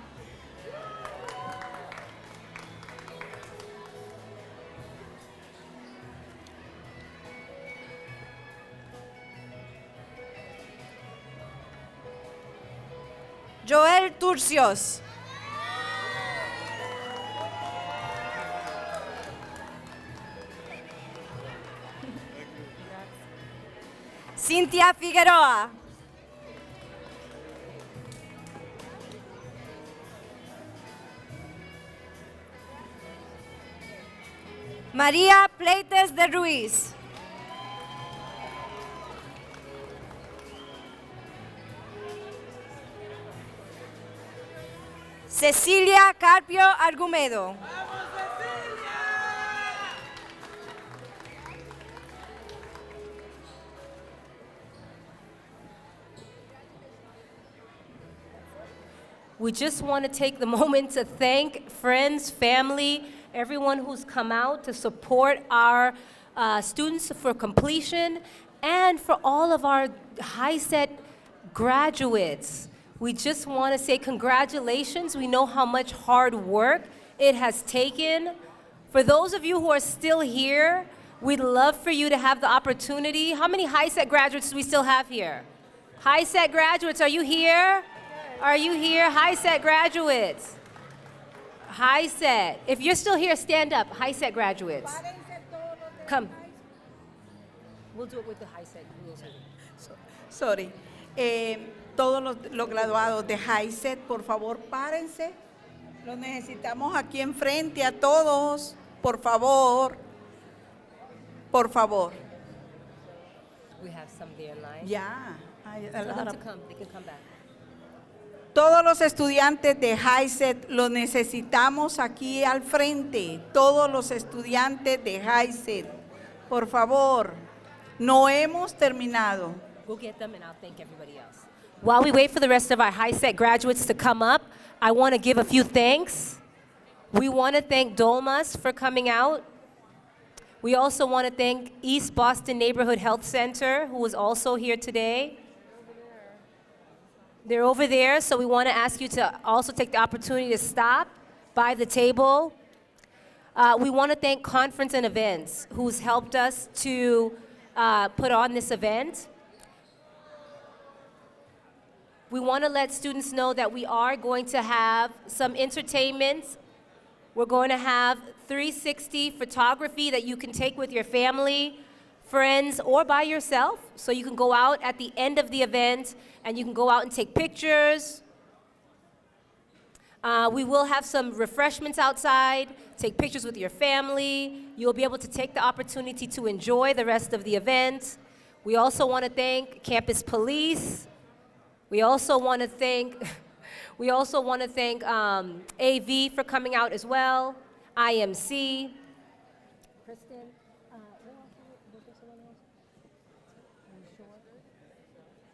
Joel Turcios. Cintia Figueroa. María Pleites de Ruiz. Cecilia Carpio Argumedo. We just want to take the moment to thank friends, family, everyone who's come out to support our students for completion, and for all of our HiSET graduates. We just want to say congratulations. We know how much hard work it has taken. For those of you who are still here, we'd love for you to have the opportunity. How many HiSET graduates do we still have here? HiSET graduates, are you here? Are you here? HiSET graduates. HiSET. If you're still here, stand up. HiSET graduates. Come. We'll do it with the HiSET rules. Sorry. Todos los graduados de HiSET, por favor, párense. Los necesitamos aquí enfrente a todos. Por favor. Por favor. We have some there in line. Ya. Tell them to come. They can come back. Todos los estudiantes de HiSET los necesitamos aquí al frente. Todos los estudiantes de HiSET. Por favor. No hemos terminado. Go get them and I'll thank everybody else. While we wait for the rest of our HiSET graduates to come up, I want to give a few thanks. We want to thank Dolmas for coming out. We also want to thank East Boston Neighborhood Health Center, who was also here today. They're over there, so we want to ask you to also take the opportunity to stop by the table. We want to thank Conference and Events, who's helped us to put on this event. We want to let students know that we are going to have some entertainment. We're going to have 360 photography that you can take with your family, friends, or by yourself. So you can go out at the end of the event and you can go out and take pictures. We will have some refreshments outside, take pictures with your family. You'll be able to take the opportunity to enjoy the rest of the event. We also want to thank Campus Police. We also want to thank AV for coming out as well, IMC. Kristen,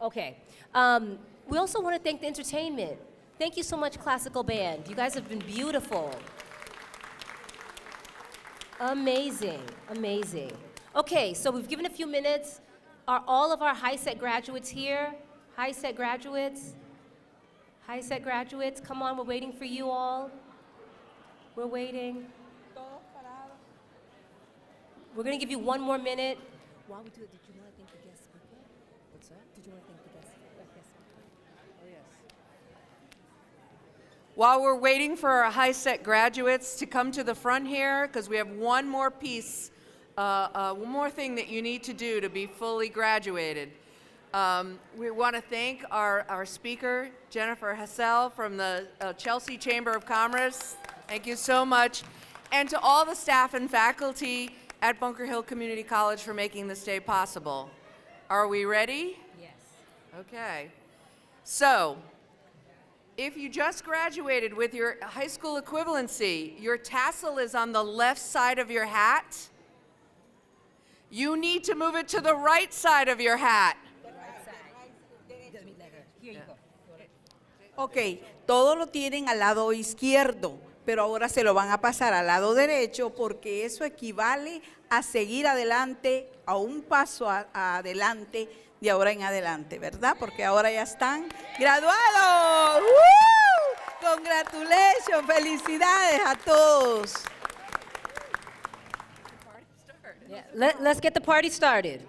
okay. We also want to thank the entertainment. Thank you so much, Classical Band. You guys have been beautiful. Amazing, amazing. Okay, so we've given a few minutes. Are all of our HiSET graduates here? HiSET graduates? HiSET graduates, come on, we're waiting for you all. We're waiting. We're gonna give you one more minute. While we do it, did you want to thank the guest speaker? What's that? Did you want to thank the guest speaker? Oh, yes. While we're waiting for our HiSET graduates to come to the front here, because we have one more piece, one more thing that you need to do to be fully graduated. We want to thank our speaker, Jennifer Hassell from the Chelsea Chamber of Commerce. Thank you so much. And to all the staff and faculty at Bunker Hill Community College for making this day possible. Are we ready? Yes. Okay. So, if you just graduated with your high school equivalency, your tassel is on the left side of your hat. You need to move it to the right side of your hat. Ok, todo lo tienen al lado izquierdo, pero ahora se lo van a pasar al lado derecho porque eso equivale a seguir adelante, a un paso adelante de ahora en adelante, ¿verdad? Porque ahora ya están graduados. ¡Woo! Congratulations, felicidades a todos. Yeah. Let's get the party started.